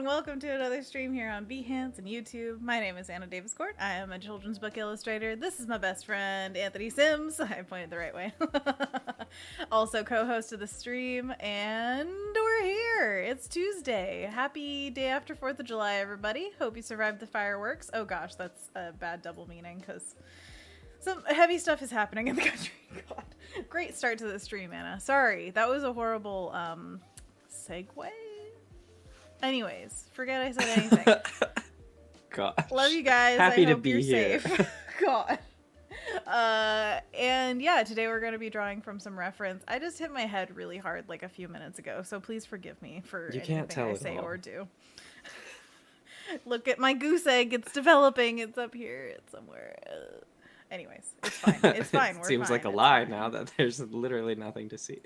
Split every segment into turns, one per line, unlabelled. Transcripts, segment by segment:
and welcome to another stream here on Behance and YouTube. My name is Anna Davis Court. I am a children's book illustrator. This is my best friend, Anthony Sims. I pointed the right way. Also co-host of the stream, and we're here. It's Tuesday. Happy day after 4th of July, everybody. Hope you survived the fireworks. Oh gosh, that's a bad double meaning, because some heavy stuff is happening in the country. God. Great start to the stream, Anna. Sorry, that was a horrible segue. Anyways, forget I said anything.
God.
Love you guys.
Happy
I
to
hope
be
you're
here.
safe. God. And yeah, today we're going to be drawing from some reference. I just hit my head really hard like a few minutes ago, so please forgive me for anything I say or do. Look at my goose egg. It's developing. It's up here. It's somewhere. Anyways, it's fine. It's fine. We're
Seems
fine.
like a lie now that there's literally nothing to see.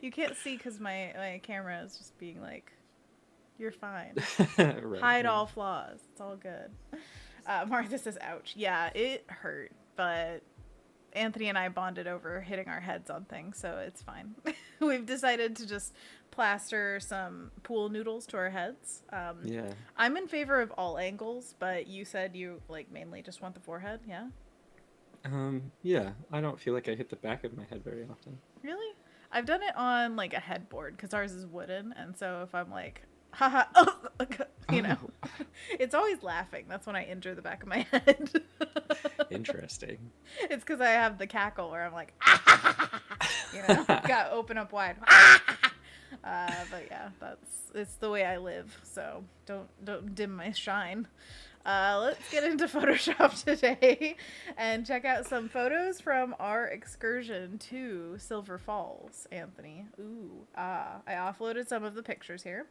You can't see because my camera is just being like, you're fine.
Right,
Hide all flaws. It's all good. Martha says, ouch. Yeah, it hurt, but Anthony and I bonded over hitting our heads on things, so it's fine. We've decided to just plaster some pool noodles to our heads.
Yeah.
I'm in favor of all angles, but you said you like mainly just want the forehead, yeah?
Yeah. I don't feel like I hit the back of my head very often.
Really? I've done it on like a headboard because ours is wooden, and so if I'm like, haha, oh, you know, it's always laughing. That's when I injure the back of my head. It's because I have the cackle where I'm like, you know, got open up wide. But yeah, it's the way I live. So don't dim my shine. Let's get into Photoshop today and check out some photos from our excursion to Silver Falls, Anthony. I offloaded some of the pictures here.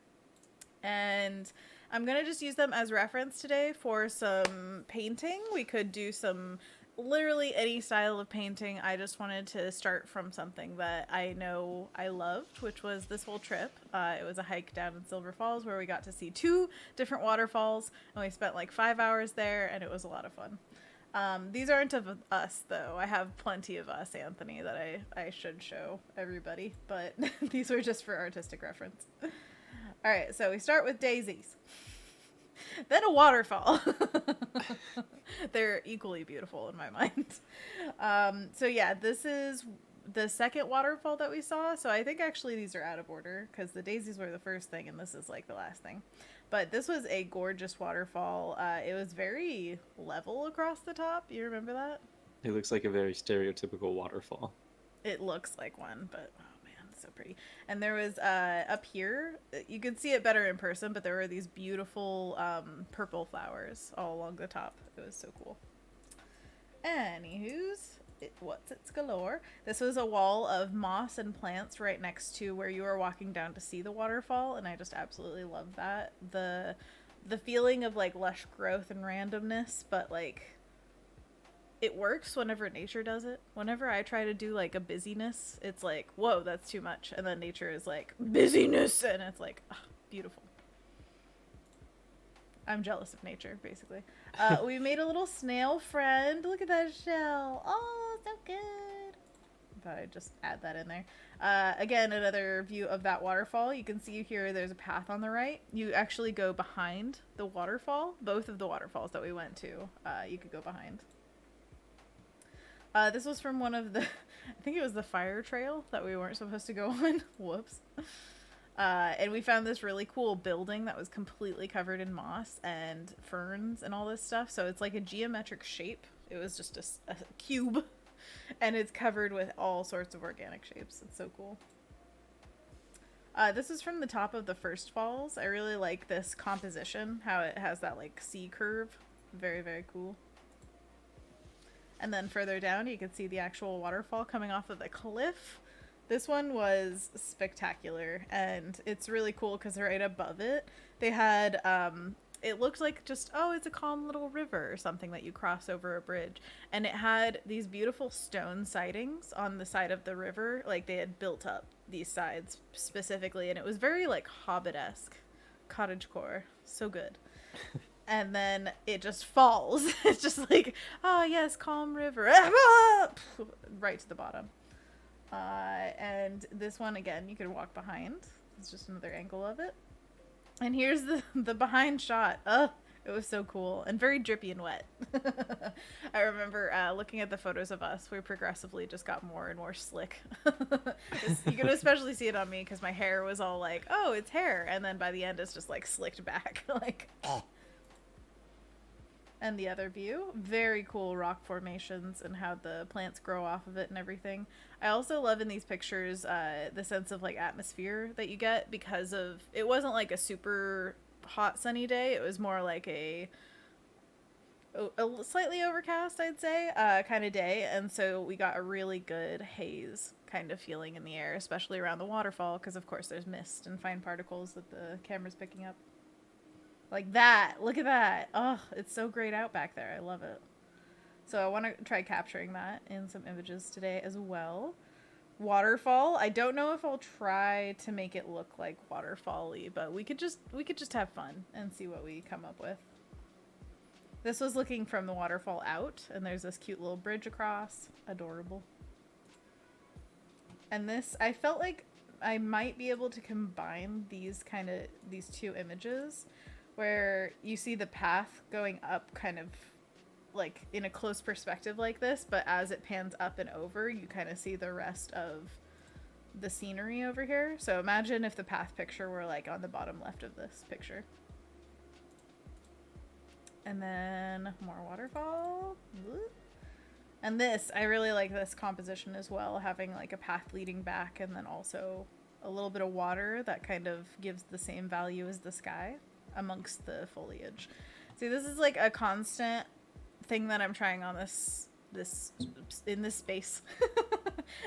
And I'm going to just use them as reference today for some painting. We could do some literally any style of painting. I just wanted to start from something that I know I loved, which was this whole trip. It was a hike down in Silver Falls where we got to see 2 different waterfalls, and we spent like 5 hours there, and it was a lot of fun. These aren't of us, though. I have plenty of us, Anthony, that I should show everybody, but these were just for artistic reference. All right, so we start with daisies, then a waterfall. They're equally beautiful in my mind. So yeah, this is the second waterfall that we saw. So I think actually these are out of order because the daisies were the first thing and this is like the last thing. But this was a gorgeous waterfall. It was very level across the top. You remember that?
It looks like a very stereotypical waterfall.
It looks like one, but so pretty. And there was up here, you could see it better in person, but there were these beautiful purple flowers all along the top. It was so cool. Anywho's, it's galore. This was a wall of moss and plants right next to where you were walking down to see the waterfall, and I just absolutely love that. The feeling of like lush growth and randomness, but like it works whenever nature does it. Whenever I try to do like a busyness, it's like, whoa, that's too much. And then nature is like, busyness. And it's like, oh, beautiful. I'm jealous of nature, basically. We made a little snail friend. Look at that shell. Oh, so good. Thought I'd just add that in there. Again, another view of that waterfall. You can see here there's a path on the right. You actually go behind the waterfall. Both of the waterfalls that we went to, you could go behind. This was from one of the, I think it was the fire trail that we weren't supposed to go on. Whoops. And we found this really cool building that was completely covered in moss and ferns and all this stuff. So it's like a geometric shape. It was just a cube. And it's covered with all sorts of organic shapes. It's so cool. This is from the top of the first falls. I really like this composition, how it has that like C curve. Very, very cool. And then further down, you can see the actual waterfall coming off of the cliff. This one was spectacular, and it's really cool because right above it, they had, it looked like just, oh, it's a calm little river or something that you cross over a bridge. And it had these beautiful stone sidings on the side of the river. Like, they had built up these sides specifically, and it was very, like, Hobbit-esque. Cottagecore. So good. And then it just falls. It's just like, oh yes, calm river. Right to the bottom. And this one, again, you can walk behind. It's just another angle of it. And here's the behind shot. Ugh, it was so cool and very drippy and wet. I remember looking at the photos of us. We progressively just got more and more slick. You can especially see it on me because my hair was all like, oh, it's hair. And then by the end, it's just like slicked back. Like, and the other view, very cool rock formations and how the plants grow off of it and everything. I also love in these pictures the sense of like atmosphere that you get because of it wasn't like a super hot sunny day. It was more like a slightly overcast, I'd say, kind of day, and so we got a really good haze kind of feeling in the air, especially around the waterfall because of course there's mist and fine particles that the camera's picking up. Like that. Look at that. Oh, it's so grayed out back there. I love it. So I want to try capturing that in some images today as well. Waterfall. I don't know if I'll try to make it look like waterfall-y, but we could just have fun and see what we come up with. This was looking from the waterfall out, and there's this cute little bridge across. Adorable. And this, I felt like I might be able to combine these two images where you see the path going up kind of like in a close perspective like this, but as it pans up and over, you kind of see the rest of the scenery over here. So imagine if the path picture were like on the bottom left of this picture. And then more waterfall. And this, I really like this composition as well, having like a path leading back and then also a little bit of water that kind of gives the same value as the sky amongst the foliage. See, this is like a constant thing that I'm trying on this in this space.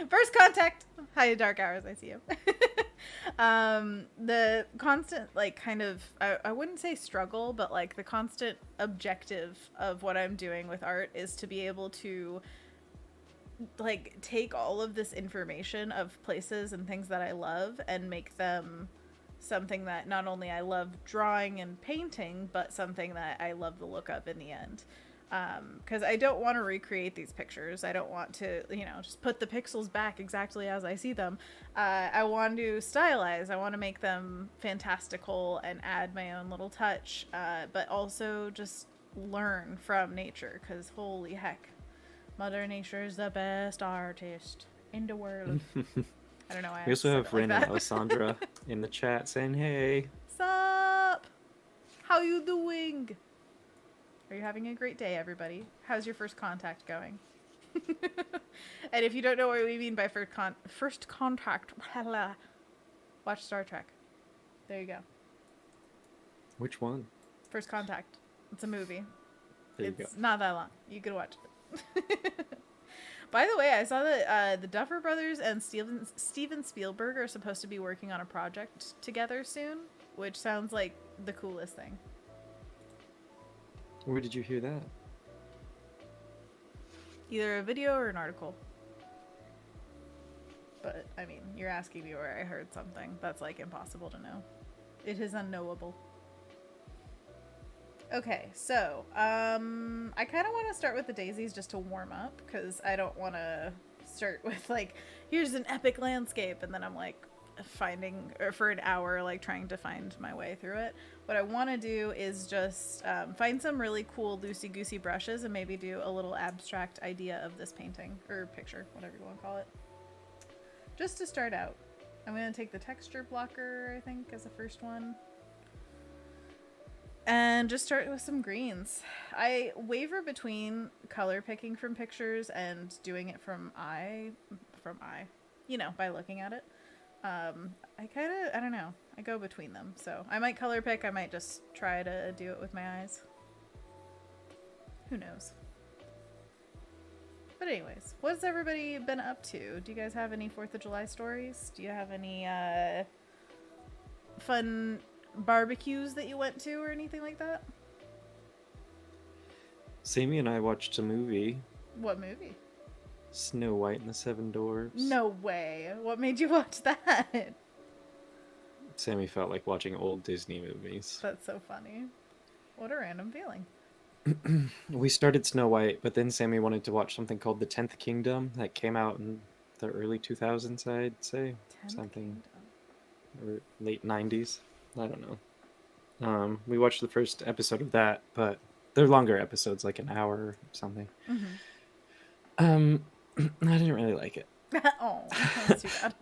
First contact. Hi, Dark Hours, I see you. The constant like kind of I wouldn't say struggle, but like the constant objective of what I'm doing with art is to be able to like take all of this information of places and things that I love and make them something that not only I love drawing and painting, but something that I love the look of in the end. Because I don't want to recreate these pictures. I don't want to, just put the pixels back exactly as I see them. I want to stylize. I want to make them fantastical and add my own little touch, but also just learn from nature, because holy heck, Mother Nature is the best artist in the world. I don't know why.
We also have Ren and Alessandra in the chat saying, hey.
Sup? How you doing? Are you having a great day, everybody? How's your first contact going? And if you don't know what we mean by first contact, watch Star Trek. There you go.
Which one?
First Contact. It's a movie.
It's
not that long. You could watch it. By the way, I saw that the Duffer Brothers and Steven Spielberg are supposed to be working on a project together soon, which sounds like the coolest thing.
Where did you hear that?
Either a video or an article. But, I mean, you're asking me where I heard something. That's, like, impossible to know. It is unknowable. Okay, so, I kind of want to start with the daisies just to warm up, because I don't want to start with, like, here's an epic landscape, and then I'm, like, for an hour, like, trying to find my way through it. What I want to do is just find some really cool loosey-goosey brushes and maybe do a little abstract idea of this painting, or picture, whatever you want to call it. Just to start out. I'm going to take the texture blocker, I think, as the first one. And just start with some greens. I waver between color picking from pictures and doing it from eye, by looking at it. I don't know. I go between them. So I might color pick. I might just try to do it with my eyes. Who knows? But anyways, what's everybody been up to? Do you guys have any 4th of July stories? Do you have any fun barbecues that you went to or anything like that?
Sammy and I watched a movie.
What movie?
Snow White and the Seven Dwarfs.
No way. What made you watch that?
Sammy felt like watching old Disney movies.
That's so funny. What a random feeling.
We started Snow White, but then Sammy wanted to watch something called The 10th Kingdom that came out in the early 2000s, I'd say. Something. Or late 90s. I don't know. We watched the first episode of that, but they're longer episodes, like an hour or something. I didn't really like it.
Oh, that's too bad.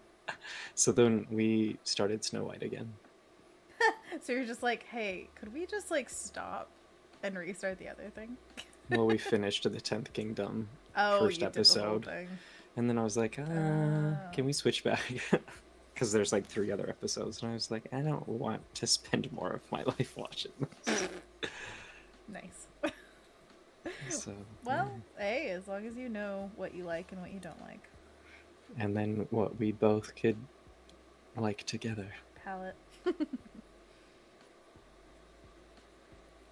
So then we started Snow White again.
So you're just like, hey, could we just like stop and restart the other thing?
Well, we finished the 10th Kingdom
You
first
did the whole
episode.
thing.
And then I was like, can we switch back? Because there's like 3 other episodes. And I was like, I don't want to spend more of my life watching this.
Nice.
So,
well, hey, as long as you know what you like and what you don't like.
And then what we both could like together.
Palette.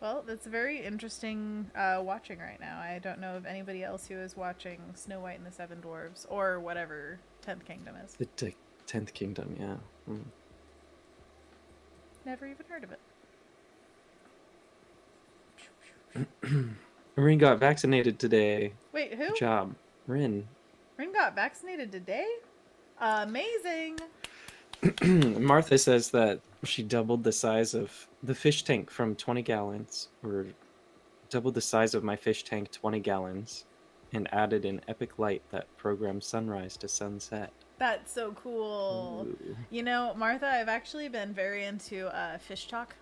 Well, that's very interesting watching right now. I don't know of anybody else who is watching Snow White and the Seven Dwarfs or whatever 10th Kingdom is.
The 10th Kingdom, yeah.
Never even heard of it.
Rin got vaccinated today.
Wait, who?
Good job. Rin
got vaccinated today? Amazing!
Martha says that she doubled the size of the fish tank from 20 gallons, or doubled the size of my fish tank 20 gallons, and added an epic light that programs sunrise to sunset.
That's so cool. Ooh. You know, Martha, I've actually been very into fish talk.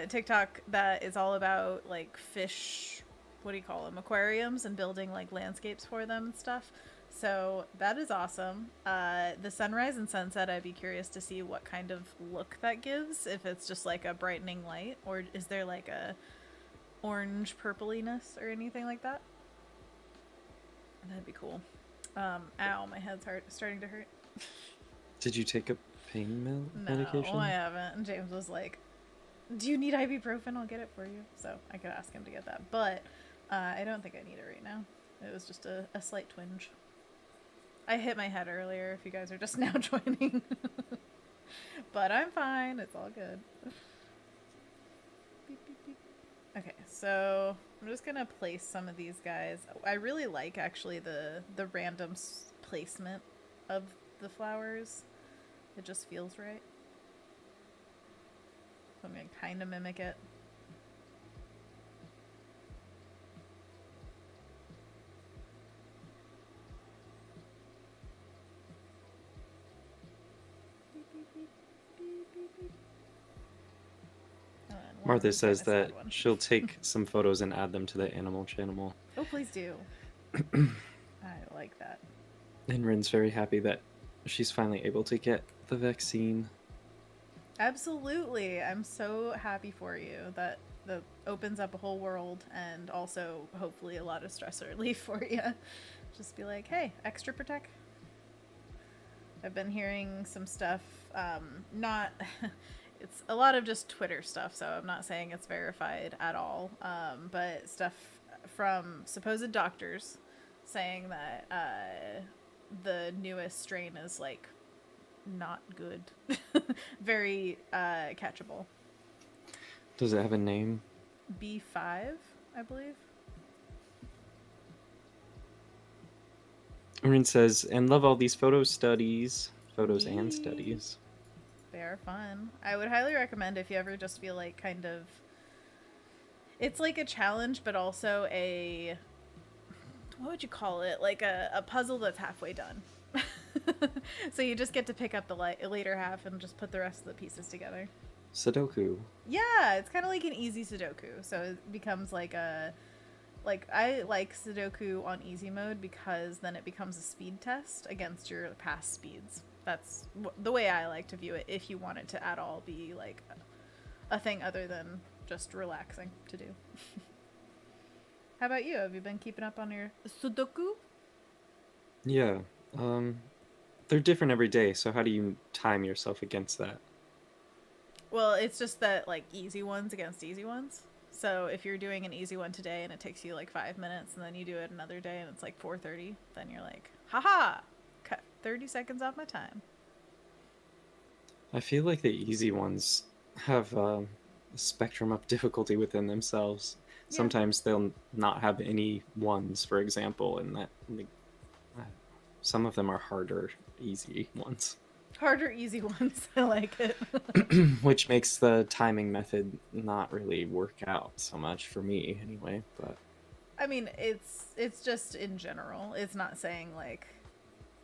TikTok that is all about like fish, what do you call them, aquariums, and building like landscapes for them and stuff. So that is awesome. The sunrise and sunset, I'd be curious to see what kind of look that gives. If it's just like a brightening light, or is there like a orange purpliness or anything like that? That'd be cool. Ow, my head's starting to hurt.
Did you take a pain medication?
No, I haven't. And James was like, do you need ibuprofen? I'll get it for you. So I could ask him to get that. But I don't think I need it right now. It was just a slight twinge. I hit my head earlier, if you guys are just now joining. But I'm fine. It's all good. Beep, beep, beep. Okay, so I'm just gonna place some of these guys. I really like actually the random placement of the flowers. It just feels right. So I'm gonna kind of mimic it.
Martha says that she'll take some photos and add them to the animal channel.
Oh, please do. I like that.
And Rin's very happy that she's finally able to get the vaccine.
Absolutely. I'm so happy for you that opens up a whole world, and also hopefully a lot of stress relief for you. Just be like, hey, extra protect. I've been hearing some stuff, not... It's a lot of just Twitter stuff, so I'm not saying it's verified at all, but stuff from supposed doctors saying that the newest strain is, like, not good. Very catchable.
Does it have a name?
B5, I believe.
Rin says, and love all these photos and studies.
They are fun. I would highly recommend if you ever just feel like kind of... It's like a challenge, but also a... What would you call it? Like a puzzle that's halfway done. So you just get to pick up the later half and just put the rest of the pieces together.
Sudoku.
Yeah, it's kind of like an easy Sudoku. So it becomes like a... Like, I like Sudoku on easy mode because then it becomes a speed test against your past speeds. That's the way I like to view it, if you want it to at all be like a thing other than just relaxing to do. How about you? Have you been keeping up on your Sudoku?
Yeah. They're different every day, so how do you time yourself against that?
Well, it's just that, like, easy ones against easy ones. So if you're doing an easy one today and it takes you like 5 minutes, and then you do it another day and it's like 4:30, then you're like, haha, cut 30 seconds off my time.
I feel like the easy ones have a spectrum of difficulty within themselves. Yeah. Sometimes they'll not have any ones, for example, and that some of them are harder, easy ones.
Harder, easy ones. I like it.
Which makes the timing method not really work out so much for me anyway, but
I mean, it's just in general. It's not saying like,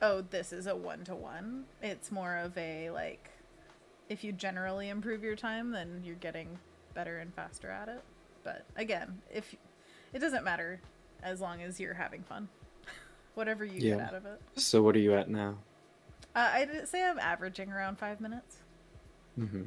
oh, this is a 1-to-1. It's more of a like, if you generally improve your time, then you're getting better and faster at it. But again, if it doesn't matter as long as you're having fun. Whatever you get out of it.
So what are you at now?
I'd say I'm averaging around 5 minutes.
Mm-hmm.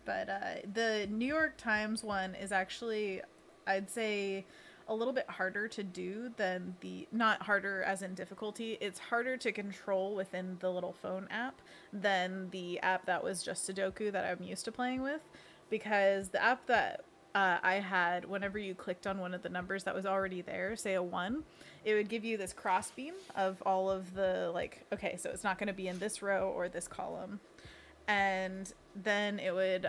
But the New York Times one is actually, I'd say, a little bit harder to do than not harder as in difficulty, it's harder to control within the little phone app than the app that was just Sudoku that I'm used to playing with. Because the app that I had, whenever you clicked on one of the numbers that was already there, say a 1, it would give you this crossbeam of all of the, like, okay, so it's not going to be in this row or this column. And then it would,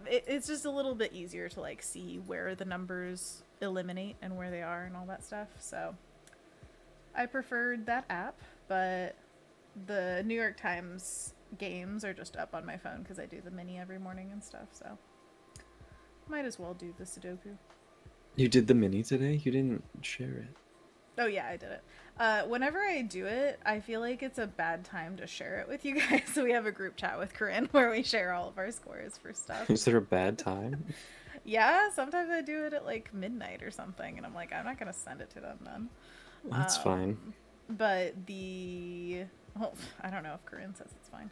it's just a little bit easier to, like, see where the numbers eliminate and where they are and all that stuff. So I preferred that app, but the New York Times games are just up on my phone because I do the mini every morning and stuff, so might as well do the Sudoku.
You did the mini today? You didn't share it.
Oh yeah, I did it. Whenever I do it, I feel like it's a bad time to share it with you guys. So we have a group chat with Corinne where we share all of our scores for stuff.
Is there a bad time?
Yeah, sometimes I do it at like midnight or something, and I'm like, I'm not gonna send it to them then.
That's fine.
But I don't know if Corinne says it's fine.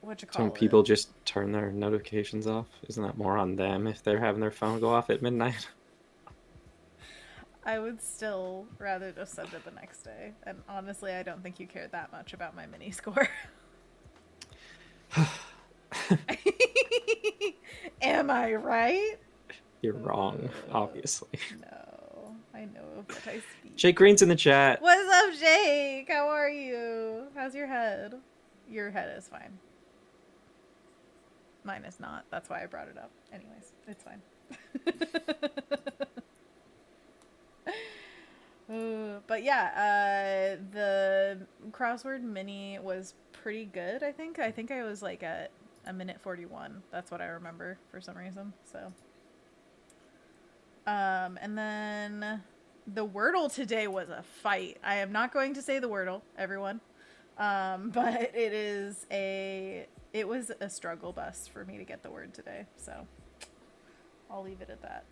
What you call
it? People just turn their notifications off. Isn't that more on them if they're having their phone go off at midnight?
I would still rather just send it the next day. And honestly, I don't think you care that much about my mini score. Am I right?
You're wrong, obviously.
No, I know of what I speak.
Jake Green's in the chat.
What's up, Jake? How are you? How's your head? Your head is fine. Mine is not. That's why I brought it up. Anyways, it's fine. But yeah, the crossword mini was pretty good, I think. I think I was like at a minute 41. That's what I remember for some reason. So, and then the Wordle today was a fight. I am not going to say the Wordle, everyone. But it was a struggle bus for me to get the word today. So I'll leave it at that.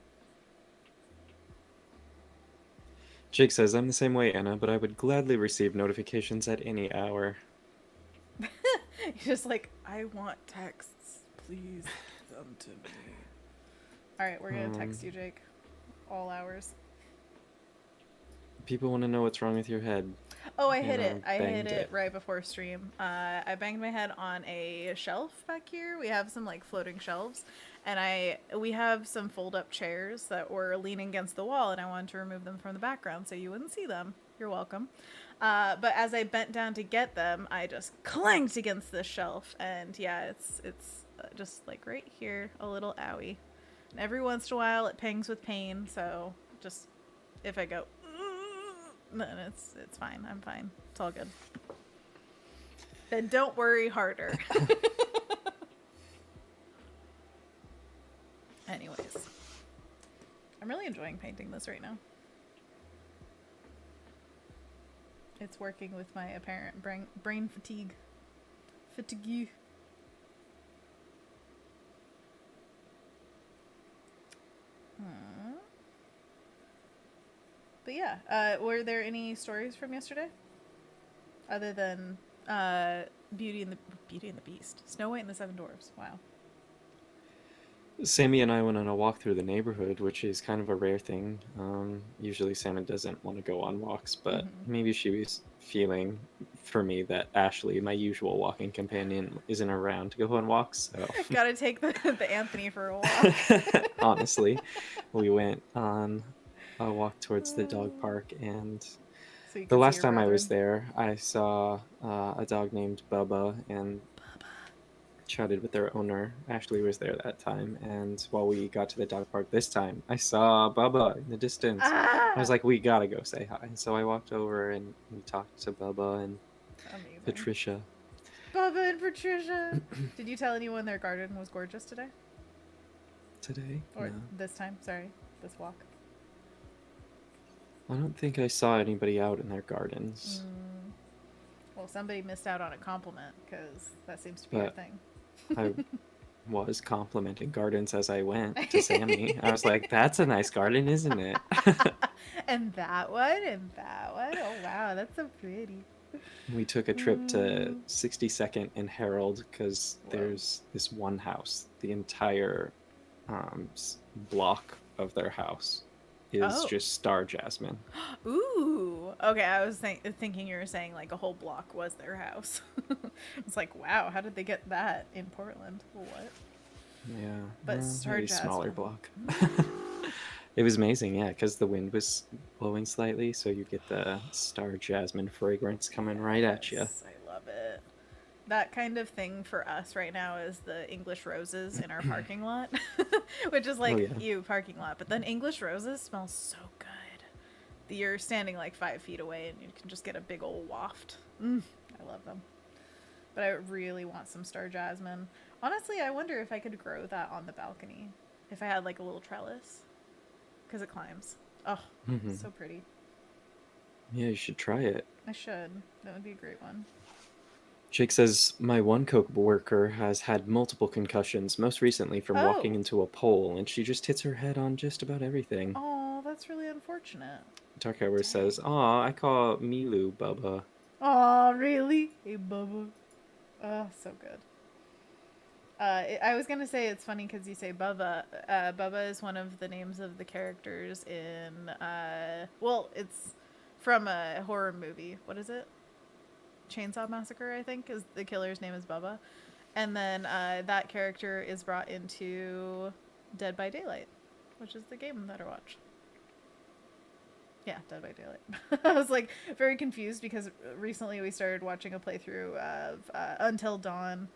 Jake says, I'm the same way, Anna, but I would gladly receive notifications at any hour.
You're just like, I want texts. Please give them to me. Alright, we're going to text you, Jake. All hours.
People want to know what's wrong with your head.
Oh, I hit it. I hit it right before stream. I banged my head on a shelf back here. We have some like floating shelves, and we have some fold-up chairs that were leaning against the wall, and I wanted to remove them from the background so you wouldn't see them. You're welcome. But as I bent down to get them, I just clanked against this shelf, and yeah, it's just like right here, a little owie. And every once in a while, it pangs with pain. So just if I go. Then it's fine. I'm fine. It's all good. Then don't worry harder. Anyways. I'm really enjoying painting this right now. It's working with my apparent brain fatigue. Fatigue. But yeah, were there any stories from yesterday? Other than Beauty and the Beast. Snow White and the Seven Dwarfs. Wow.
Sammy and I went on a walk through the neighborhood, which is kind of a rare thing. Usually Sammy doesn't want to go on walks, but maybe she was feeling for me that Ashley, my usual walking companion, isn't around to go on walks. So
gotta take the Anthony for a walk.
Honestly, we went on a walk towards the dog park, and
so
the last time I was there, I saw a dog named Bubba, and chatted with their owner. Ashley was there that time, and while we got to the dog park this time, I saw Bubba in the distance. I was like, we gotta go say hi. So I walked over and we talked to Bubba, and
Amazing.
Patricia.
Bubba and Patricia. Did you tell anyone their garden was gorgeous today?
Today?
Or
No.
this time, sorry. This walk.
I don't think I saw anybody out in their gardens.
Well, somebody missed out on a compliment, because that seems to be your thing.
I was complimenting gardens as I went to Sammy. I was like, that's a nice garden, isn't it?
And that one, and that one. Oh, wow, that's so pretty.
We took a trip to 62nd and Herald because there's this one house. The entire block of their house is just star jasmine.
Ooh. Okay, I was thinking you were saying like a whole block was their house. It's like, wow, how did they get that in Portland? What?
Yeah.
But star jasmine.
Smaller block. It was amazing, yeah, because the wind was blowing slightly, so you get the star jasmine fragrance coming right at you.
I love it. That kind of thing for us right now is the English roses in our parking lot, which is like, parking lot. But then English roses smell so good. You're standing like 5 feet away and you can just get a big old waft. I love them. But I really want some star jasmine. Honestly, I wonder if I could grow that on the balcony. If I had like a little trellis. Because it climbs. Oh, so pretty.
Yeah, you should try it.
I should. That would be a great one.
Jake says, my one coworker has had multiple concussions, most recently from walking into a pole, and she just hits her head on just about everything.
Oh, that's really unfortunate.
Dark Hour says, aw, I call Milu Bubba.
Aw, really? Hey, Bubba. Oh, so good. I was going to say it's funny because you say Bubba. Bubba is one of the names of the characters in, it's from a horror movie. What is it? Chainsaw Massacre, I think, is the killer's name is Bubba. And then that character is brought into Dead by Daylight, which is the game that I watch. Yeah, Dead by Daylight. I was like very confused because recently we started watching a playthrough of Until Dawn.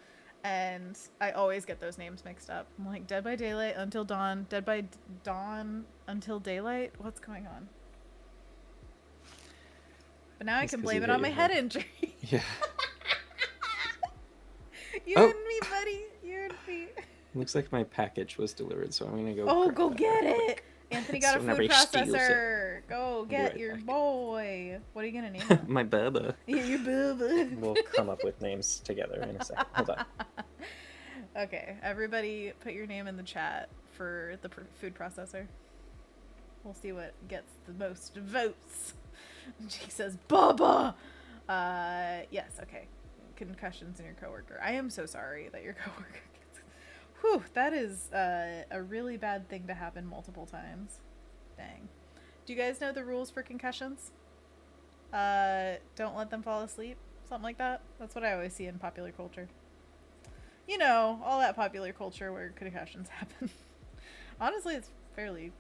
And I always get those names mixed up. I'm like, Dead by Daylight, Until Dawn, Dead by Dawn, Until Daylight? What's going on? But now I can blame it on my head injury.
Yeah.
You and me, buddy. You and me.
Looks like my package was delivered, so I'm going to go
go get it. Anthony got a food processor. Go get your boy. What are you going to name him?
My Bubba.
Yeah, your Bubba.
We'll come up with names together in a second. Hold on.
Okay, everybody put your name in the chat for the food processor. We'll see what gets the most votes. Jake says, Bubba! Yes, okay. Concussions in your coworker. I am so sorry that your coworker gets... Whew, that is a really bad thing to happen multiple times. Dang. Do you guys know the rules for concussions? Don't let them fall asleep? Something like that? That's what I always see in popular culture. You know, all that popular culture where concussions happen. Honestly, it's fairly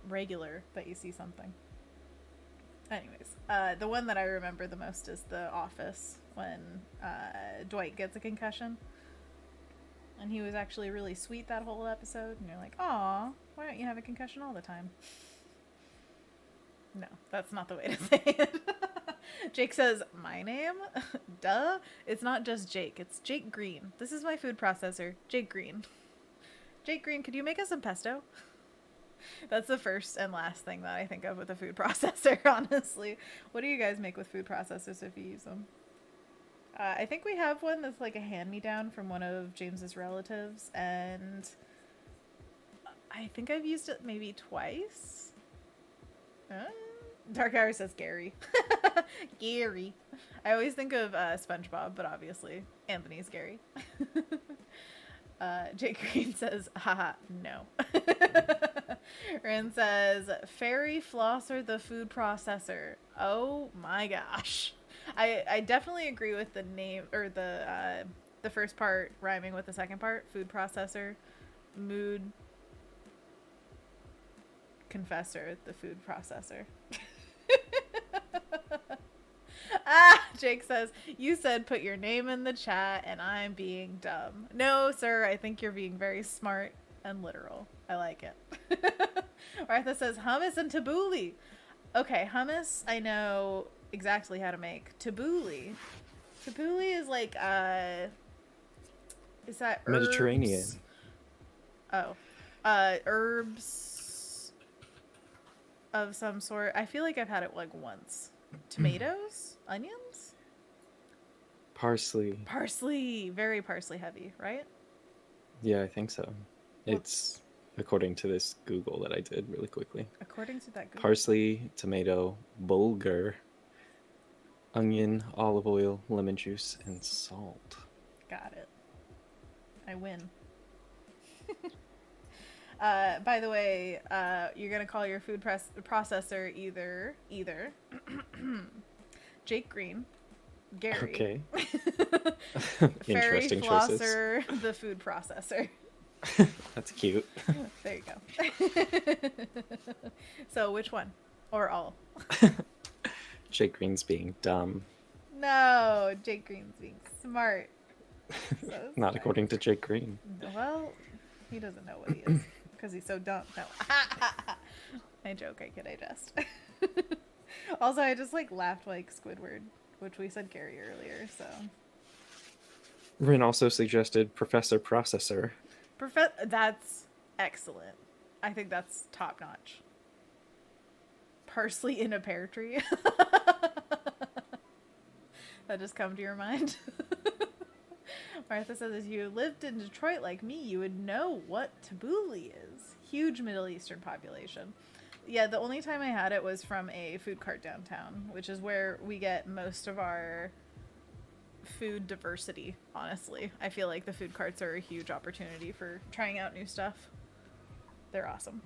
regular that you see something. Anyways, the one that I remember the most is The Office, when Dwight gets a concussion. And he was actually really sweet that whole episode. And you're like, aw, why don't you have a concussion all the time? No, that's not the way to say it. Jake says, my name? Duh. It's not just Jake. It's Jake Green. This is my food processor. Jake Green. Jake Green, could you make us some pesto? That's the first and last thing that I think of with a food processor, honestly. What do you guys make with food processors if you use them? I think we have one that's like a hand-me-down from one of James's relatives, and I think I've used it maybe twice. Dark Hour says Gary. Gary. I always think of SpongeBob, but obviously Anthony's Gary. Jake Green says, haha, no. Ren says, fairy flosser the food processor. Oh my gosh. I definitely agree with the name, or the first part rhyming with the second part. Food processor. Mood confessor, the food processor. Jake says, you said put your name in the chat and I'm being dumb. No, sir, I think you're being very smart and literal. I like it. Martha says hummus and tabbouleh. Okay, hummus, I know, exactly how to make tabbouleh. Tabbouleh is like is that
Mediterranean.
herbs? Oh, herbs of some sort. I feel like I've had it like once. Tomatoes, onions,
Parsley.
parsley. Very parsley heavy, right?
Yeah, I think so.
Well,
It's according to this Google that I did really quickly.
according to that Google.
Parsley, tomato, bulgur, onion, olive oil, lemon juice, and salt.
Got it. I win. By the way, you're gonna call your food processor either Jake Green, Gary,
Okay.
Fairy
Interesting
Flosser,
choices.
the food processor.
That's cute.
There you go. So which one? Or all?
Jake Green's being dumb.
No, Jake Green's being smart. So
Not
smart.
according to Jake Green.
Well, he doesn't know what he is because he's so dumb. No. I joke, I kid, I jest. Also, I just like laughed like Squidward, which we said Gary earlier, so.
Rin also suggested Professor Processor.
That's excellent. I think that's top notch. Parsley in a pear tree. That just come to your mind. Martha says, if you lived in Detroit like me, you would know what tabbouleh is. Huge Middle Eastern population. Yeah, the only time I had it was from a food cart downtown, which is where we get most of our food diversity, honestly. I feel like the food carts are a huge opportunity for trying out new stuff. They're awesome.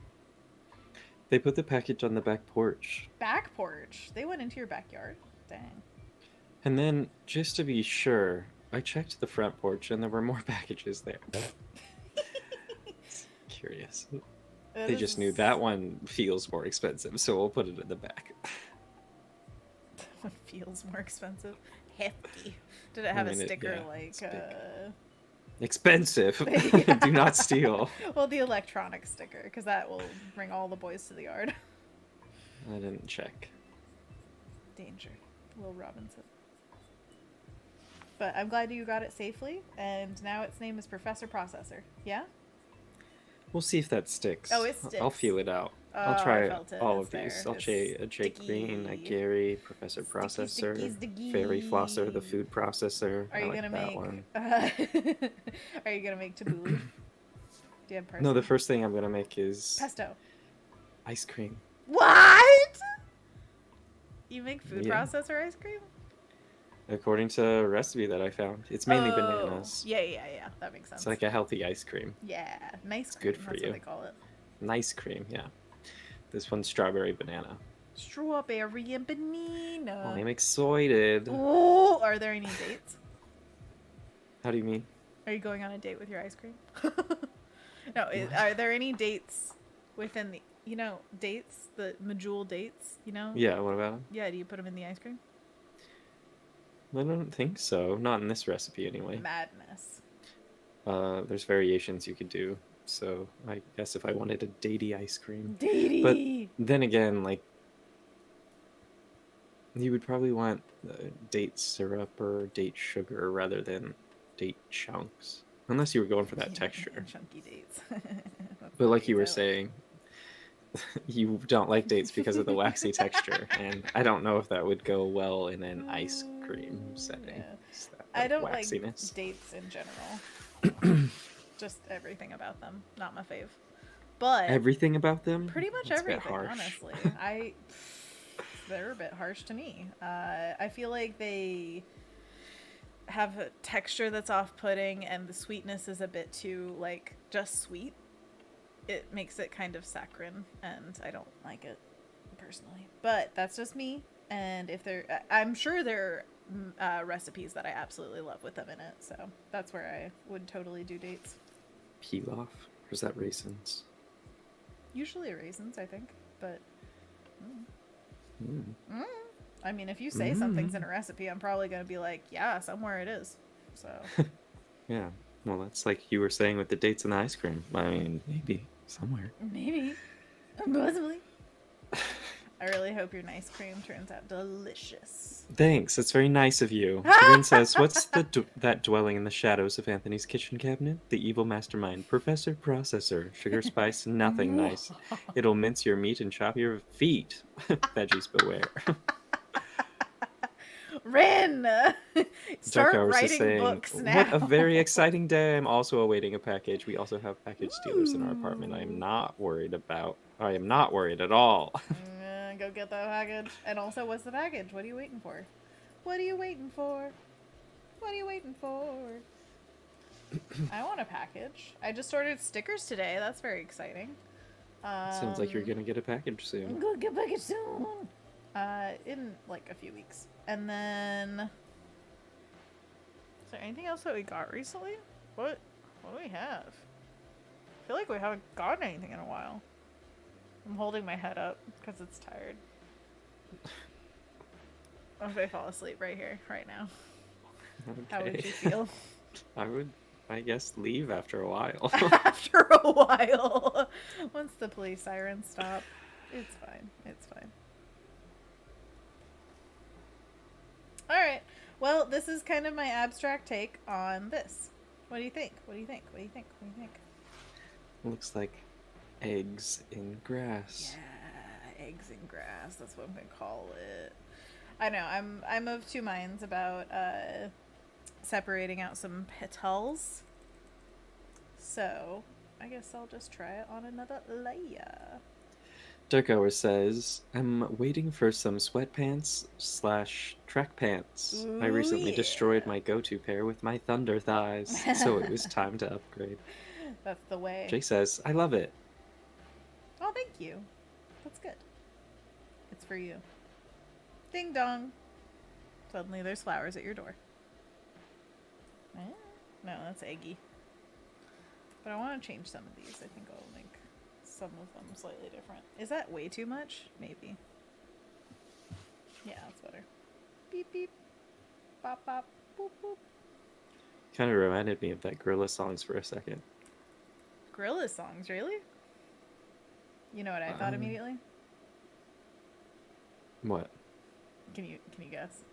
They put the package on the back porch.
Back porch. They went into your backyard. Dang.
And then, just to be sure, I checked the front porch and there were more packages there. Curious. They just knew that one feels more expensive, so we'll put it in the back.
That one feels more expensive. Hefty. Did it have a sticker like
expensive? Do not steal.
Well, the electronic sticker, because that will bring all the boys to the yard.
I didn't check.
Danger. Will Robinson. But I'm glad you got it safely, and now its name is Professor Processor. Yeah?
We'll see if that sticks.
Oh, it sticks.
I'll feel it out.
Oh,
I'll try all
it's
of these.
there.
I'll try a Jake Green, a Gary, Professor Processor,
sticky.
Fairy Flosser, the food processor.
Are you
like
gonna
that
make?
one.
Are you gonna make tabbouleh? Do you have parsley?
No, the first thing I'm gonna make is
pesto.
Ice cream.
What? You make food
Yeah.
processor ice cream?
According to a recipe that I found, it's mainly bananas.
Yeah. That makes sense.
It's like a healthy ice cream.
Yeah, nice.
It's good for
That's
you.
what they call it.
Nice cream, yeah. This one's strawberry banana.
Strawberry and banana.
I'm excited.
Oh, are there any dates?
How do you mean?
Are you going on a date with your ice cream? No, are there any dates within the, dates, the medjool dates,
Yeah, what about them?
Yeah, do you put them in the ice cream?
I don't think so. Not in this recipe, anyway.
Madness.
There's variations you could do. So I guess if I wanted a datey ice cream.
Datey!
But then again, like, you would probably want date syrup or date sugar rather than date chunks. Unless you were going for that texture.
Chunky dates.
But like you were saying, you don't like dates because of the waxy texture. And I don't know if that would go well in an ice cream setting.
Yeah.
That,
I don't
waxiness.
like dates in general. Just everything about them. Not my fave. But
everything about them?
pretty much
That's a bit
everything,
harsh.
honestly. They're a bit harsh to me. I feel like they have a texture that's off-putting, and the sweetness is a bit too, like, just sweet. It makes it kind of saccharine, and I don't like it personally. But that's just me. And I'm sure there are recipes that I absolutely love with them in it. So that's where I would totally do dates.
Pilaf? Or is that raisins?
Usually raisins, I think. But I mean, if you say something's in a recipe, I'm probably going to be like, yeah, somewhere it is. So
Yeah. Well, that's like you were saying with the dates and the ice cream. I mean, maybe somewhere.
maybe, possibly. I really hope your nice cream turns out delicious.
Thanks, that's very nice of you. Rin says, what's that dwelling in the shadows of Anthony's kitchen cabinet? The evil mastermind. Professor Processor. Sugar spice, nothing nice. It'll mince your meat and chop your feet. Veggies beware.
Rin! Start
Dark Hours is
writing
saying,
books now.
what a very exciting day. I'm also awaiting a package. We also have package dealers in our apartment. I am not worried at all.
Go get that package. And also, what's the package? What are you waiting for? What are you waiting for? What are you waiting for? I want a package. I just ordered stickers today. That's very exciting.
Sounds like you're gonna get a package soon.
I'm gonna get a package soon. In like a few weeks. And then, is there anything else that we got recently? What do we have? I feel like we haven't gotten anything in a while. I'm holding my head up because it's tired. What if I fall asleep right here, right now? Okay. How would you feel?
I would, I guess, leave after a while.
After a while. Once the police sirens stop, it's fine. It's fine. Alright, well, this is kind of my abstract take on this. What do you think? What do you think? What do you think? What do you think?
Looks like eggs in grass.
Yeah, eggs in grass. That's what I'm gonna call it. I know, I'm of two minds about separating out some petals. So, I guess I'll just try it on another layer.
Dark Hour says, I'm waiting for some sweatpants / track pants.
Ooh,
I recently destroyed my go-to pair with my thunder thighs, so it was time to upgrade.
That's the way.
Jay says, I love it.
Oh, thank you. That's good. It's for you. Ding dong. Suddenly there's flowers at your door. No, that's eggy. But I want to change some of these. I think I'll make some of them slightly different. Is that way too much? Maybe. Yeah, that's better. Beep beep. Bop bop. Boop boop.
Kind of reminded me of that Gorilla songs for a second.
Gorilla songs, really? You know what I thought immediately?
What?
Can you guess?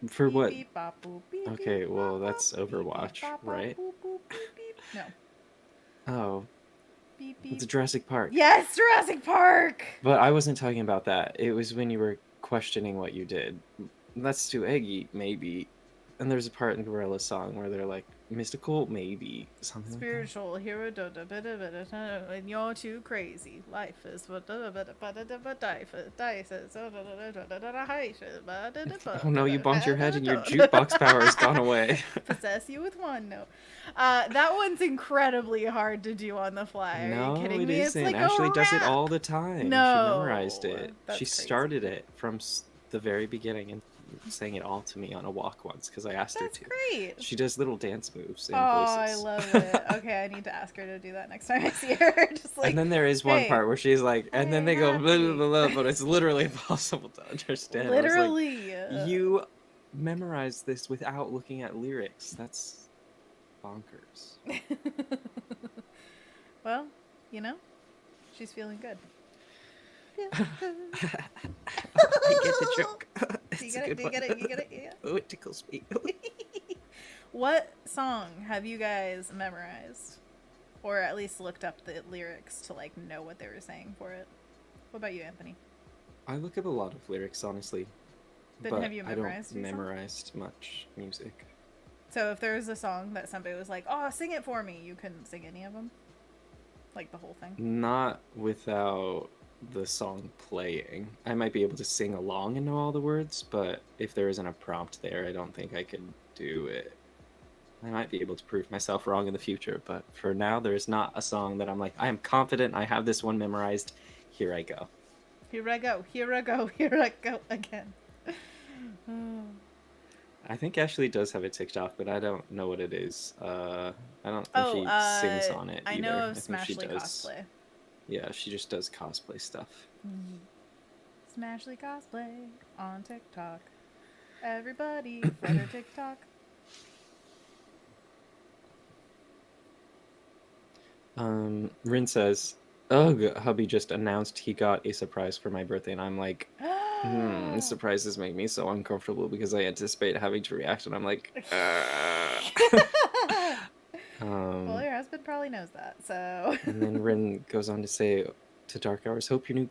For
Beep,
what?
beep, bop, boop, beep,
Okay,
beep,
well,
bop,
that's
bop, beep,
Overwatch,
beep, bop, bop,
right?
boop, boop, beep, beep. No.
Oh,
Beep beep.
it's Jurassic Park.
Yes, Jurassic Park!
But I wasn't talking about that. It was when you were questioning what you did. That's too eggy, maybe. And there's a part in Gorilla's song where they're like, mystical, maybe. Something
Spiritual hero, and you're too crazy. Life is what
Oh no, you bumped your head and your jukebox power has gone away.
Possess you with one note. That one's incredibly hard to do on the fly. Are
No,
you kidding
it
me?
isn't.
It's like
Ashley
a
does it
rap.
all the time.
No,
She memorized it.
that's
She
crazy.
started it from the very beginning and sang it all to me on a walk once because I asked
That's
her to.
great.
She does little dance moves and
Oh,
voices.
I love it. Okay, I need to ask her to do that next time I see her. Just like,
and then there is one
hey,
part where she's like, and then they go, blah,
happy.
blah, blah, but it's literally impossible to understand.
Literally.
I was like, you memorized this without looking at lyrics. That's bonkers.
Well, you know, she's feeling good.
I get the joke.
You get it? You get it? You get it? Yeah.
Oh, it tickles me.
What song have you guys memorized? Or at least looked up the lyrics to, like, know what they were saying for it? What about you, Anthony?
I look up a lot of lyrics, honestly.
Then
but
have you memorized
I don't
your songs?
memorize much music.
So if there was a song that somebody was like, oh, sing it for me, you couldn't sing any of them? Like the whole thing?
Not without the song playing. I might be able to sing along and know all the words, but if there isn't a prompt there, I don't think I could do it. I might be able to prove myself wrong in the future, but for now, there is not a song that I'm like, I am confident I have this one memorized. Here I go.
Here I go, here I go, here I go again.
I think Ashley does have a TikTok, but I don't know what it is. I don't think she sings on it either.
I know of
I think she
Smashly
does.
Cosplay.
Yeah, she just does cosplay stuff.
Smashly Cosplay on TikTok. Everybody, friend her TikTok.
Rin says, hubby just announced he got a surprise for my birthday, and I'm like, surprises make me so uncomfortable because I anticipate having to react, and I'm like,
Well, your husband probably knows that, so.
And then Rin goes on to say to Dark Hours, hope your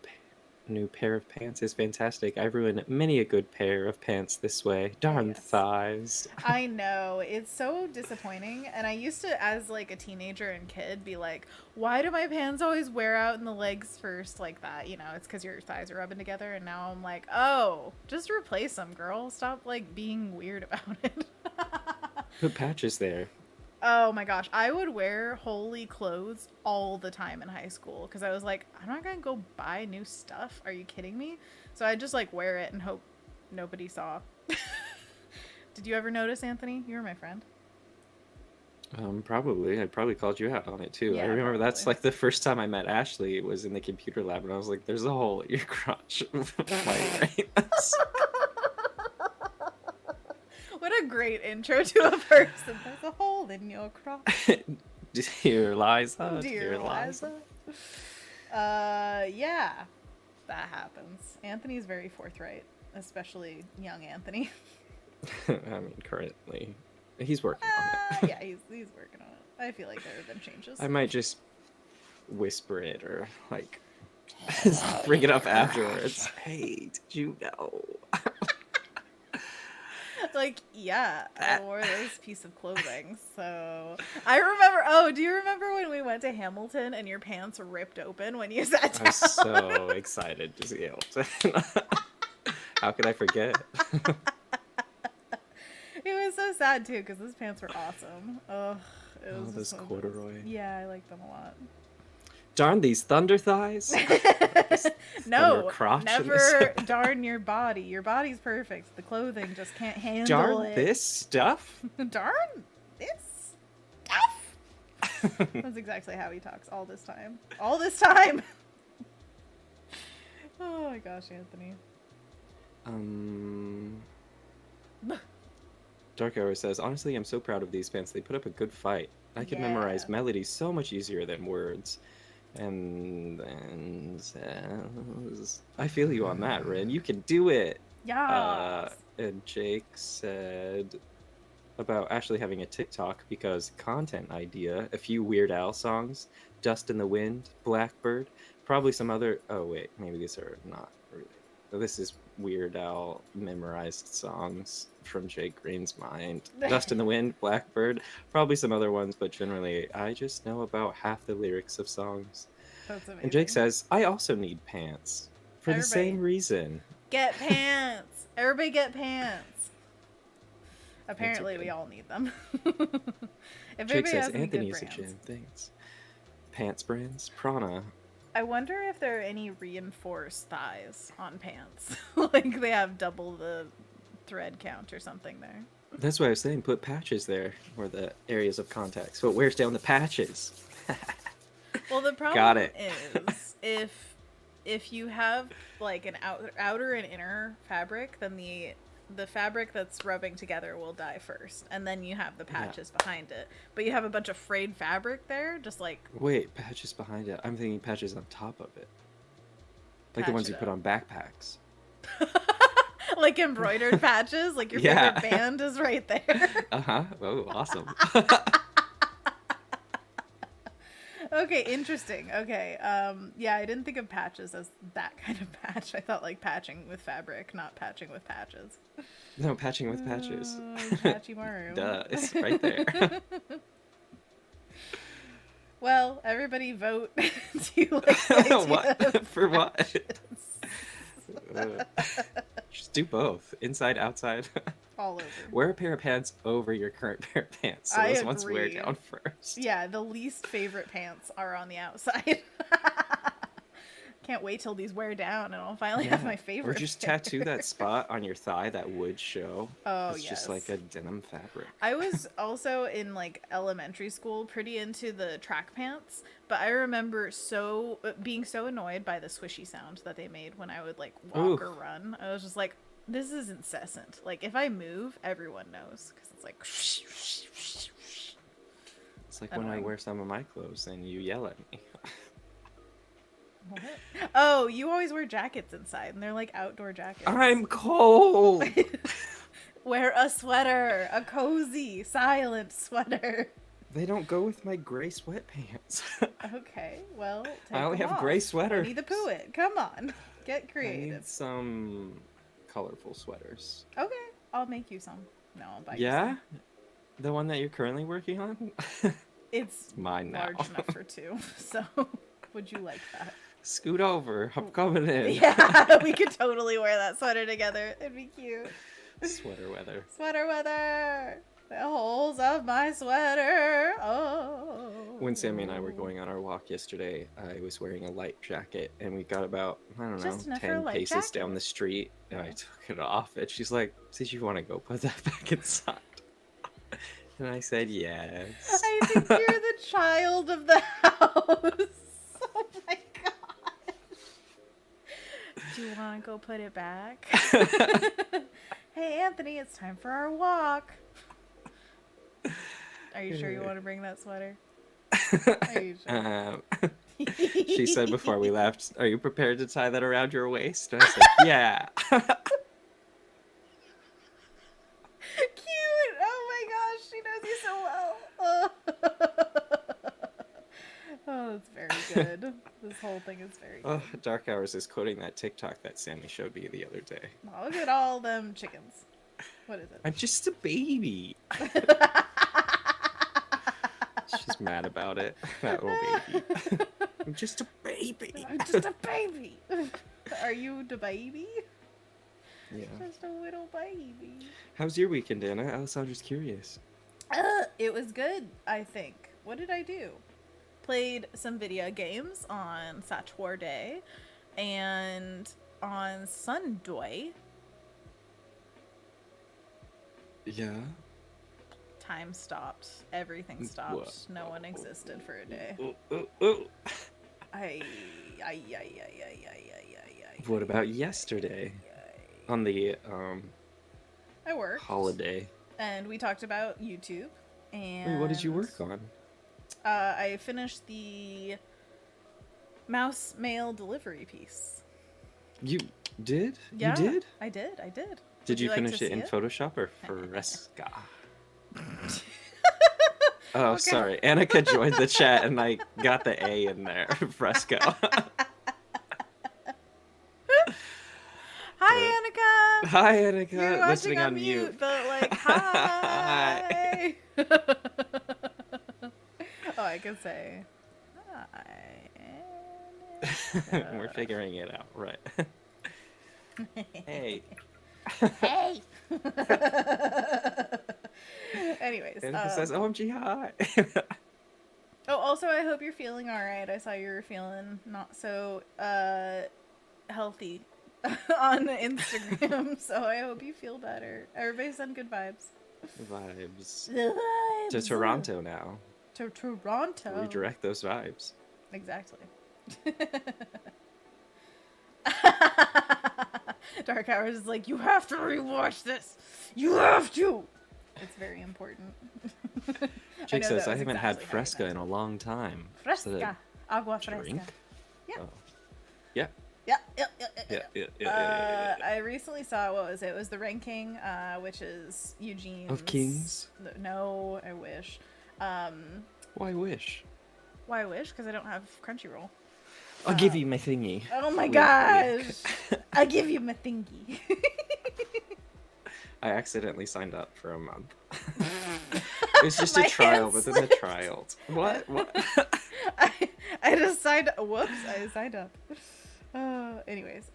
new pair of pants is fantastic. I ruined many a good pair of pants this way. Darn thighs.
I know, it's so disappointing. And I used to, as like a teenager and kid, be like, why do my pants always wear out in the legs first like that? You know, it's because your thighs are rubbing together. And now I'm like, oh, just replace them, girl. Stop like being weird about it.
Put patches there.
Oh my gosh, I would wear holy clothes all the time in high school because I was like, I'm not gonna go buy new stuff. Are you kidding me? So I just like wear it and hope nobody saw. Did you ever notice, Anthony? You were my friend.
Probably. I probably called you out on it too. Yeah, I remember probably. That's like the first time I met Ashley. It was in the computer lab, and I was like, "There's a hole at your crotch." Right?
What a great intro to a person. There's a hole in your crotch.
Dear Liza.
Dear Liza. Yeah, that happens. Anthony's very forthright, especially young Anthony.
I mean, currently, he's working on
it. Yeah, he's working on it. I feel like there have been changes.
I might just whisper it or like bring it up afterwards. Hey, did you know?
Like, yeah, I wore this piece of clothing, so I remember. Do you remember when we went to Hamilton and your pants ripped open when you sat down?
I was so excited to see Hamilton. How could I forget?
It was so sad too because those pants were awesome. Ugh, it was
those corduroy.
Yeah, I like them a lot.
Darn these thunder thighs.
No, never darn your body. Your body's perfect. The clothing just can't handle
darn
it.
This stuff?
Darn this stuff? That's exactly how he talks all this time. All this time! Oh my gosh, Anthony.
Dark Hour says, honestly, I'm so proud of these pants. They put up a good fight. I can memorize melodies so much easier than words. And I feel you on that, Rin. You can do it.
Yeah.
And Jake said about Ashley having a TikTok because content idea, a few Weird Al songs, Dust in the Wind, Blackbird, probably some other. Oh wait, maybe these are not really. This is Weird Al memorized songs from Jake Green's mind. Dust in the Wind, Blackbird, probably some other ones, but generally I just know about half the lyrics of songs.
That's amazing.
And Jake says, I also need pants. For the same reason.
Get pants! Everybody get pants! Apparently we all need them. If
Jake says, Anthony's a gym. Thanks. Pants brands, Prana.
I wonder if there are any reinforced thighs on pants. Like they have double the thread count or something there.
That's what I was saying. Put patches there for the areas of contact. So it wears down the patches.
Well, the problem is if you have like an outer and inner fabric, then the fabric that's rubbing together will die first, and then you have the patches behind it. But you have a bunch of frayed fabric there, just like...
Wait, patches behind it? I'm thinking patches on top of it. Like the ones you put on backpacks.
Like embroidered patches? Like your favorite band is right there?
Uh-huh. Oh, awesome.
Okay, interesting. Okay. Yeah, I didn't think of patches as that kind of patch. I thought like patching with fabric, not patching with patches.
No, patching with patches.
Patchy Maru.
Duh, it's right there.
Well, everybody vote. Do you like the
what? For what? Just do both. Inside, outside.
All over.
Wear a pair of pants over your current pair of pants. So those ones wear down first.
Yeah, the least favorite pants are on the outside. Can't wait till these wear down and I'll finally have my favorite.
Or just tattoo that spot on your thigh that would show.
Oh,
it's just like a denim fabric.
I was also in like elementary school pretty into the track pants, but I remember being so annoyed by the swishy sound that they made when I would like walk or run. I was just like, this is incessant. Like if I move, everyone knows because it's like.
It's like when I wear some of my clothes and you yell at me.
What? Oh, you always wear jackets inside, and they're like outdoor jackets.
I'm cold.
Wear a sweater, a cozy, silent sweater.
They don't go with my gray sweatpants.
Okay, well, take
I only
them
have
off.
gray sweaters.
Winnie the Pooh it. Come on, get creative.
I need some colorful sweaters.
Okay, I'll make you some. No, I'll buy you
Yeah?
some.
The one that you're currently working on?
It's
mine now.
large enough for two, so would you like that?
Scoot over. I'm coming in.
Yeah, we could totally wear that sweater together. It'd be cute.
Sweater weather.
Sweater weather. The holes of my sweater. Oh.
When Sammy and I were going on our walk yesterday, I was wearing a light jacket, and we got about, I don't
Just
know,
enough for a
10
light
paces
jacket.
down the street, and I took it off, and she's like, did you want to go put that back inside? And I said, yes.
I think you're the child of the house. Oh my god. Do you want to go put it back? Hey, Anthony, it's time for our walk. Are you sure you want to bring that sweater? Are you sure?
She said before we left, are you prepared to tie that around your waist? And I said, yeah.
Cute. Oh my gosh, she knows you so well. Oh, that's very good. This whole thing is very good.
Oh, Dark Hours is quoting that TikTok that Sammy showed me the other day.
Oh, look at all them chickens. What is it?
I'm just a baby. She's mad about it. That little baby. I'm just a baby.
I'm just a baby. Are you the baby?
Yeah.
Just a little baby.
How's your weekend, Anna? Alessandra's curious.
It was good, I think. What did I do? Played some video games on Saturday, and on Sunday,
Yeah.
time stopped. Everything stopped. No one existed for a day. Ay.
What about yesterday? On the
I worked.
holiday.
And we talked about YouTube. And
Wait, what did you work on?
I finished the mouse mail delivery piece.
You did?
Yeah,
You did?
I did.
Did you
like
finish
to
it in
see
Photoshop or Fresca? Oh,
Okay.
sorry. Annika joined the chat and I got the A in there. Fresco.
Hi, Annika.
Hi, Annika.
You're watching
Listening
on
on mute.
but like, hi. Oh, I could say hi. Annika.
We're figuring it out, right? Hey.
Hey. Anyways,
Annika says, OMG, hi.
oh, also, I hope you're feeling all right. I saw you were feeling not so healthy on Instagram, so I hope you feel better. Everybody send good vibes.
Vibes.
The vibes.
To Toronto now.
To Toronto.
Redirect those vibes.
Exactly. Dark Hours is like, you have to rewatch this. You have to. It's very important.
Jake says, I
was
haven't had
exactly how you
Fresca
meant
in a long time.
Fresca. Agua fresca.
Drink?
Yeah.
Oh. Yeah.
Yeah. I recently saw, what was it? It was the ranking, which is Eugene's...
Of Kings?
No, I wish.
Why wish?
Why I wish? Because I don't have Crunchyroll.
I'll give you my thingy.
Oh my
Wink,
gosh!
wink.
I give you my thingy.
I accidentally signed up for a month. It was just a
My
trial
hand
within the
slipped.
trial. What?
I just signed up. Whoops, I signed up. Anyways,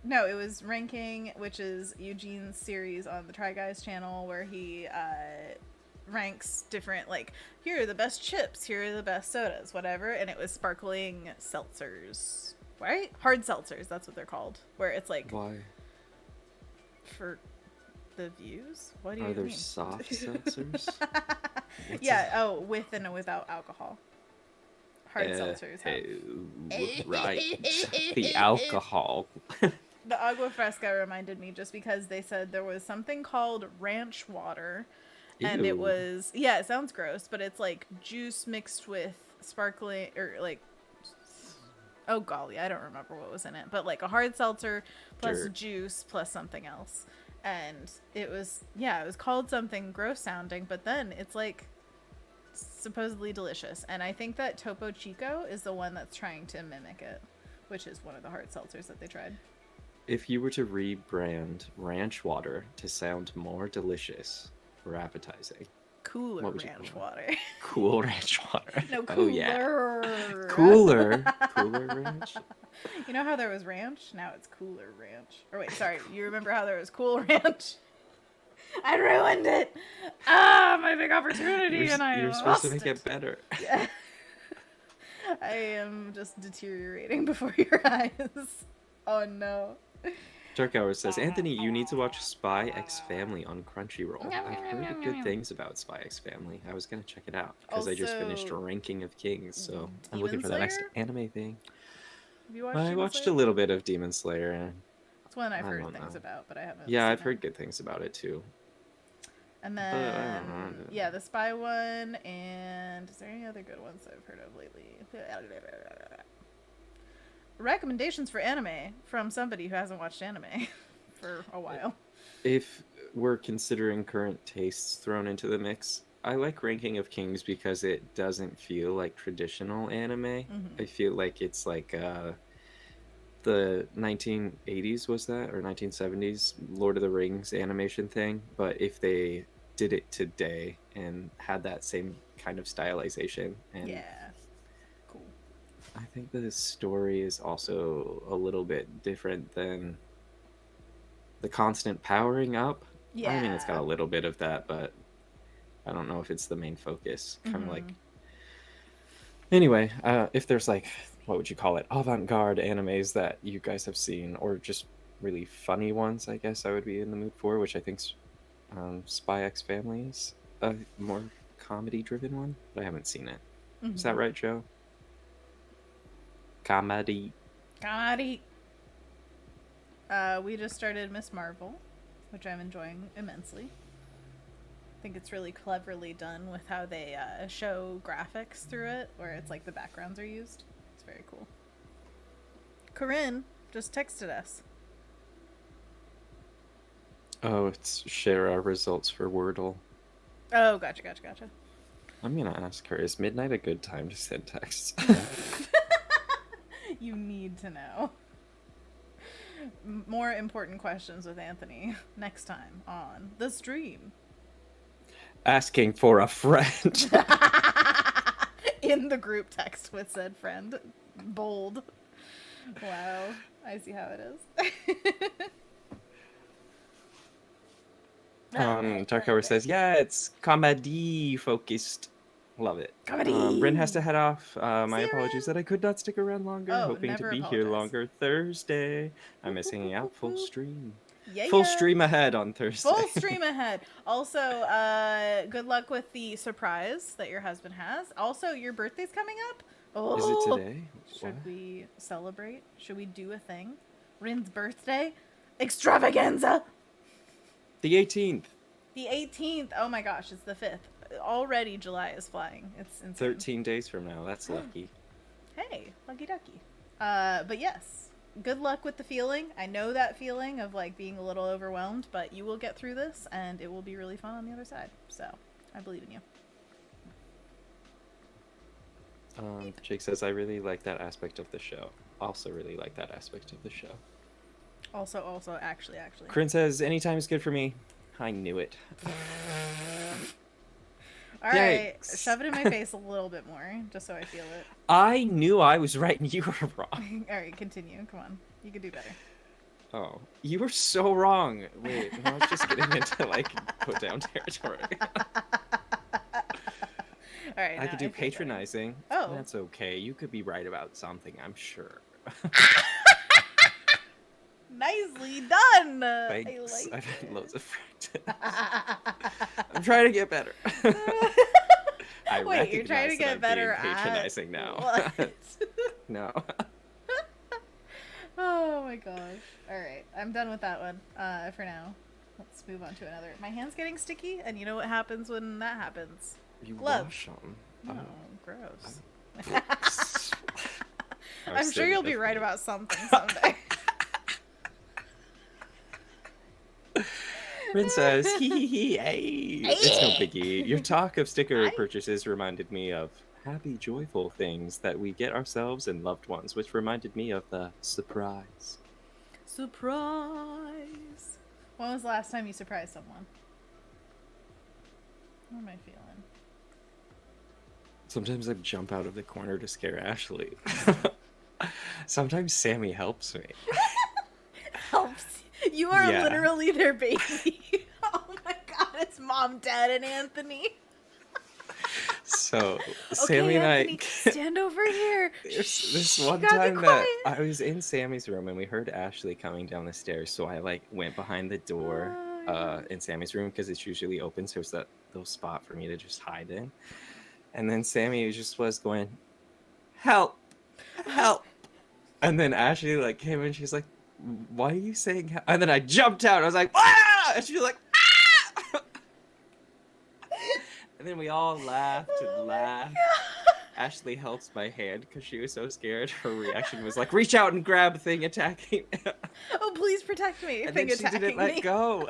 no, it was ranking, which is Eugene's series on the Try Guys channel, where he ranks different, like, here are the best chips, here are the best sodas, whatever, and it was sparkling seltzers, right? Hard seltzers, that's what they're called, where it's like
Why?
for the views. What do
Are
you
there
mean?
soft seltzers? What's
Yeah. Oh, with and without alcohol. Hard seltzers have.
Right. The alcohol.
The Agua Fresca reminded me just because they said there was something called ranch water. And it
Ew.
was, yeah, it sounds gross, but it's like juice mixed with sparkling, or like Oh golly, I don't remember what was in it, but like a hard seltzer plus
Dirt.
juice plus something else, and it was called something gross sounding, but then it's like supposedly delicious, and I think that Topo Chico is the one that's trying to mimic it, which is one of the hard seltzers that they tried.
If you were to rebrand ranch water to sound more delicious or appetizing,
Cooler ranch water.
Cool ranch water.
No, cooler.
Oh, yeah. Cooler ranch.
You know how there was ranch? Now it's cooler ranch. Or wait, sorry. You remember how there was cool ranch? I ruined it. My big opportunity,
You're supposed to make it better.
Yeah. I am just deteriorating before your eyes. Oh no.
Dark Hour says, Anthony, you need to watch Spy X Family on Crunchyroll. I've heard good things about Spy X Family. I was going to check it out because I just finished Ranking of Kings, so I'm looking for the next anime thing.
Have you watched
I watched a little bit of Demon Slayer.
It's one I've heard things about, but I haven't.
Yeah, I've heard good things about it too.
And then, yeah, the Spy one, and is there any other good ones I've heard of lately? Recommendations for anime from somebody who hasn't watched anime for a while.
If we're considering current tastes thrown into the mix, I like Ranking of Kings because it doesn't feel like traditional anime. Mm-hmm. I feel like it's like the 1980s, was that, or 1970s Lord of the Rings animation thing, but if they did it today and had that same kind of stylization. And
yeah. Cool.
I think the story is also a little bit different than the constant powering up. Yeah. I mean, it's got a little bit of that, but I don't know if it's the main focus. Kind of like... Anyway, if there's like, what would you call it? Avant-garde animes that you guys have seen, or just really funny ones, I guess I would be in the mood for, which I think's Spy X Family is a more comedy-driven one, but I haven't seen it. Mm-hmm. Is that right, Joe? Comedy.
We just started Miss Marvel, which I'm enjoying immensely. I think it's really cleverly done with how they show graphics through it, where it's like the backgrounds are used. It's very cool. Corinne just texted us.
Oh, it's share our results for Wordle.
Oh, gotcha.
I'm gonna ask her, is midnight a good time to send texts?
You need to know. More important questions with Anthony next time on the stream.
Asking for a friend.
In the group text with said friend. Bold. Wow. I see how it is.
Dark Hour says, yeah, it's comedy focused. Love it.
Comedy.
Rin has to head off. My apologies that I could not stick around longer. Hoping to be here longer Thursday. I miss hanging out full stream. Yeah. Full stream ahead on Thursday.
Full stream ahead. Also, good luck with the surprise that your husband has. Also, your birthday's coming up.
Oh, is it today?
Should we celebrate? Should we do a thing? Rin's birthday extravaganza.
The 18th.
The 18th. Oh my gosh, it's the 5th. Already July is flying. It's insane.
13 days from now. That's lucky.
Hey, lucky ducky. But yes, good luck with the feeling. I know that feeling of like being a little overwhelmed, but you will get through this and it will be really fun on the other side. So I believe in you.
Jake says, I really like that aspect of the show. Also really like that aspect of the show.
Also, actually.
Corinne says, anytime is good for me. I knew it.
All right, shove it in my face a little bit more, just so I feel it.
I knew I was right and you were wrong.
All right, continue. Come on. You can do better.
Oh, you were so wrong. Wait, I was just getting into, like, put down territory.
All right,
I could do patronizing.
Oh.
That's okay. You could be right about something, I'm sure.
Nicely done.
Thanks. I've had loads of practice. I'm trying to get better.
Wait, you're trying to get better at
patronizing now.
What?
No.
Oh my gosh. All right, I'm done with that one for now. Let's move on to another. My hand's getting sticky, and you know what happens when that happens?
You
Gloves.
wash them.
Oh, gross. I'm sure you'll be right about something someday.
Rin says, hee, hey. It's no biggie. Your talk of sticker purchases reminded me of happy, joyful things that we get ourselves and loved ones, which reminded me of the surprise.
Surprise! When was the last time you surprised someone? What am I feeling?
Sometimes I jump out of the corner to scare Ashley. Sometimes Sammy helps me.
Helps? You are literally their baby. Oh my god, it's Mom, Dad, and Anthony.
So, Sammy and
Anthony, stand over here.
This one time that I was in Sammy's room and we heard Ashley coming down the stairs, so I like went behind the door in Sammy's room because it's usually open, so it's that little spot for me to just hide in. And then Sammy just was going, help, help. And then Ashley like came in, she's like, why are you saying help? And then I jumped out. I was like, ah! And she was like, ah! And then we all laughed and laughed. Ashley helps my hand because she was so scared. Her reaction was like, reach out and grab the thing attacking.
Oh, please protect me.
And then she didn't let go.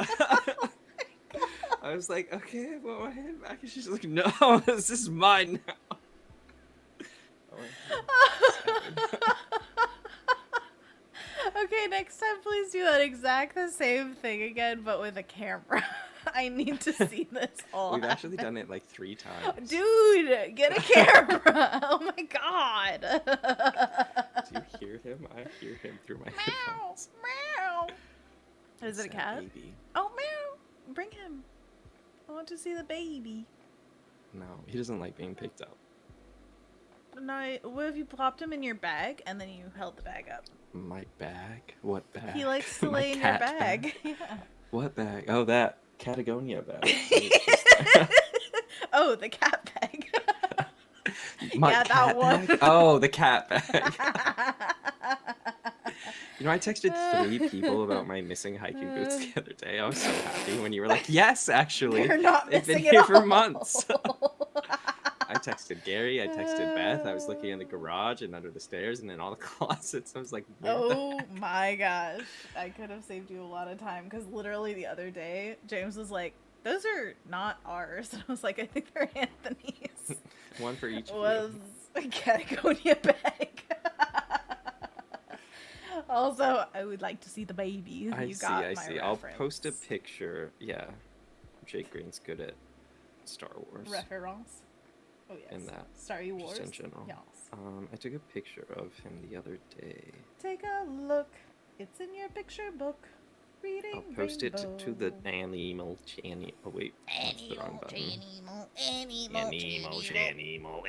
I was like, okay, I want my hand back. And she's like, no, this is mine now.
Okay, next time please do that exact same thing again, but with a camera. I need to see this all.
We've actually done it like 3 times.
Dude, get a camera. Oh my god.
Do you hear him? I hear him through my headphones.
Meow. Is it a cat?
Baby.
Oh, meow. Bring him. I want to see the baby.
No, he doesn't like being picked up.
No, what if you plopped him in your bag and then you held the bag up?
My bag? What bag?
He likes to lay in your bag. Yeah.
What bag? Oh, that Patagonia bag.
Oh, the cat bag.
That one. Bag? Oh, the cat bag. You know, I texted 3 people about my missing hiking boots the other day. I was so happy when you were like, yes, actually.
They're not
They've
missing
been here
at
for
all.
months. I texted Gary, I texted Beth, I was looking in the garage and under the stairs and in all the closets. I was like,
oh my gosh. I could have saved you a lot of time because literally the other day, James was like, those are not ours. And I was like, I think they're Anthony's.
One for each.
Was a Patagonia bag. Also, I would like to see the baby.
I see. I'll post a picture. Yeah. Jake Green's good at Star Wars.
Reference. Oh, yes.
And that.
Star Wars.
Just in general.
Yes.
I took a picture of him the other day.
Take a look. It's in your picture book. Reading
I'll post
Rainbow.
it to the animal channel. Oh, wait. That's the wrong button. Animal channel.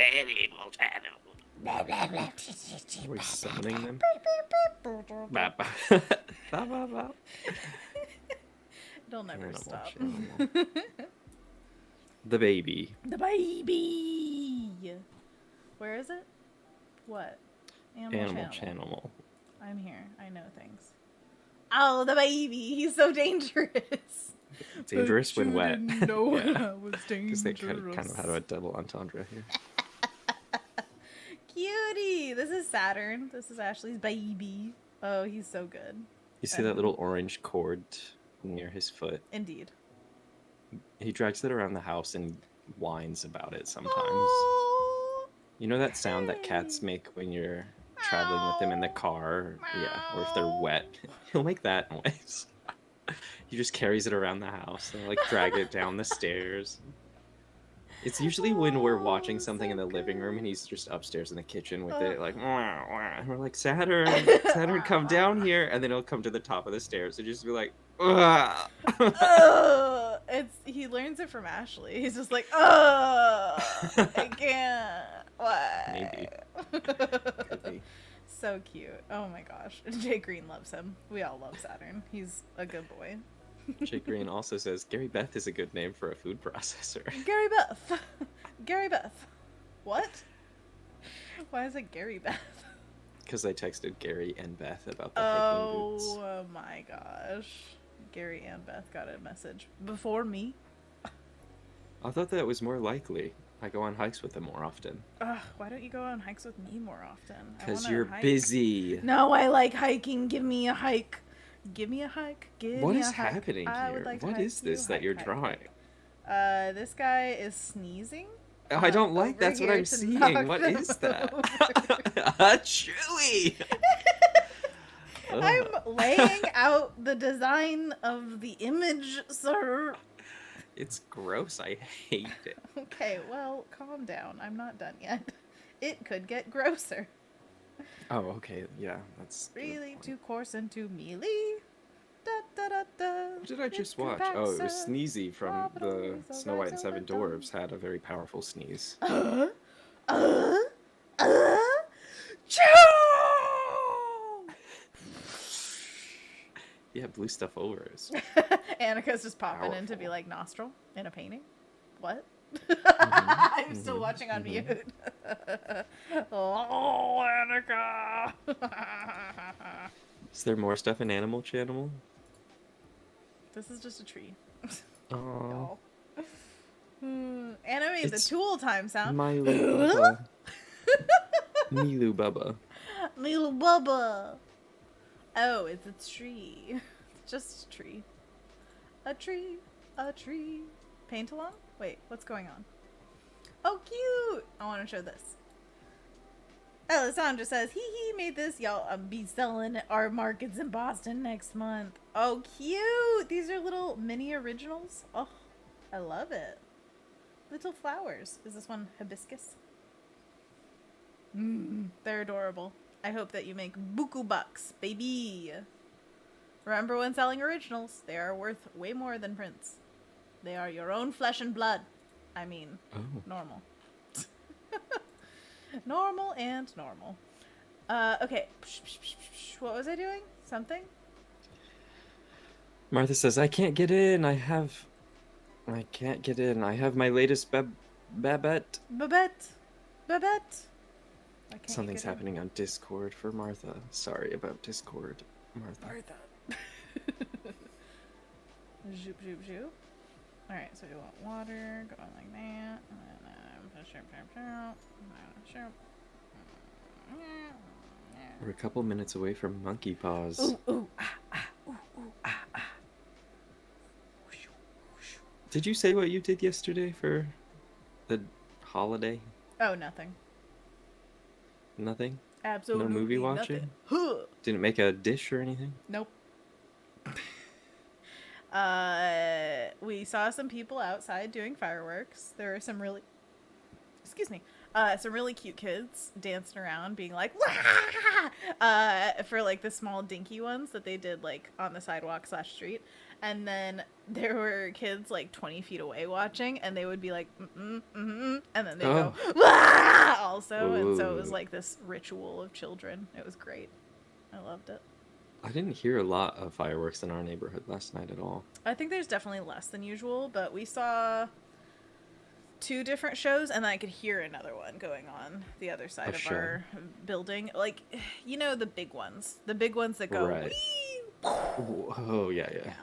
Are we summoning them?
It'll never stop.
The baby.
The baby. Where is it? What?
Animal channel.
I'm here. I know things. Oh, the baby. He's so dangerous.
Dangerous when wet.
No, yeah. Was dangerous.
Because they kind of had a double entendre here.
Cutie. This is Saturn. This is Ashley's baby. Oh, he's so good.
You see that little orange cord near his foot?
Indeed.
He drags it around the house and whines about it sometimes.
Oh,
you know that sound that cats make when you're traveling with them in the car? Yeah, or if they're wet. He'll make that noise. He just carries it around the house and like drag it down the stairs. It's usually when we're watching something in the living room and he's just upstairs in the kitchen with it, like, wah, wah. And we're like, Saturn, come down here. And then he'll come to the top of the stairs and just be like,
he learns it from Ashley. He's just like, I can't. What?
Maybe. Could be.
So cute. Oh my gosh. Jay Green loves him. We all love Saturn. He's a good boy.
Jake Green also says Gary Beth is a good name for a food processor.
Gary Beth. Gary Beth. What? Why is it Gary Beth?
Because I texted Gary and Beth about the hiking boots.
Oh my gosh. Gary and Beth got a message before me.
I thought that was more likely. I go on hikes with them more often.
Ugh, why don't you go on hikes with me more often?
Because you're busy.
No, I like hiking. Give me a hike. Give me a hike. Give
What
me
is
a hike.
happening
I would
here?
like to
What
hike
is
you.
this that
Hike,
you're
hike,
drawing?
hike. This guy is sneezing.
Oh, I don't like.
Over
That's what
here
I'm
to
seeing.
knock
What
them
is that?
over.
A chewy.
I'm laying out the design of the image, sir.
It's gross. I hate it.
Okay, well, calm down. I'm not done yet. It could get grosser.
Oh, okay. Yeah, that's
Really too coarse and too mealy. Da, da, da, da.
What did I just watch? Oh, it was Sneezy from the Snow White and Seven Dwarves had a very powerful sneeze.
Choo!
Yeah, blue stuff over us.
Annika's just popping in to be
Powerful.
like nostril in a painting. What?
Mm-hmm,
I'm still watching on mute. Oh, Annika!
Is there more stuff in Animal Channel?
This is just a tree.
Oh,
Anna made the
It's
tool time sound.
Milu Bubba. Milu Bubba.
Little Bubba. Oh, it's a tree. It's just a tree. A tree. A tree. Paint along? Wait, what's going on? Oh, cute! I want to show this. Alessandra says, he made this. Y'all be selling at our markets in Boston next month. Oh, cute! These are little mini originals. Oh, I love it. Little flowers. Is this one hibiscus? They're adorable. I hope that you make buku bucks, baby. Remember when selling originals, they are worth way more than prints. They are your own flesh and blood. I mean, normal. Normal and normal. Okay. What was I doing? Something?
Martha says, I can't get in. I can't get in. I have my latest Babette.
Babette.
Something's happening on Discord for Martha. Sorry about Discord, Martha.
Zoop, zoop, zoop. Alright, so we want water, going like that, and then
We're a couple minutes away from monkey paws.
ooh,
Did you say what you did yesterday for the holiday?
Oh, nothing.
Nothing?
Absolutely
No movie watching?
nothing.
Didn't make a dish or anything?
Nope. We saw some people outside doing fireworks. There were some really cute kids dancing around being like, wah! For like the small dinky ones that they did like on the sidewalk / street. And then there were kids like 20 feet away watching, and they would be like, and then they go, wah! Also. And so it was like this ritual of children. It was great. I loved it.
I didn't hear a lot of fireworks in our neighborhood last night at all.
I think there's definitely less than usual, but we saw 2 different shows, and then I could hear another one going on the other side of our building. Like, you know, the big ones that go,
right.
Wee!
Oh, yeah.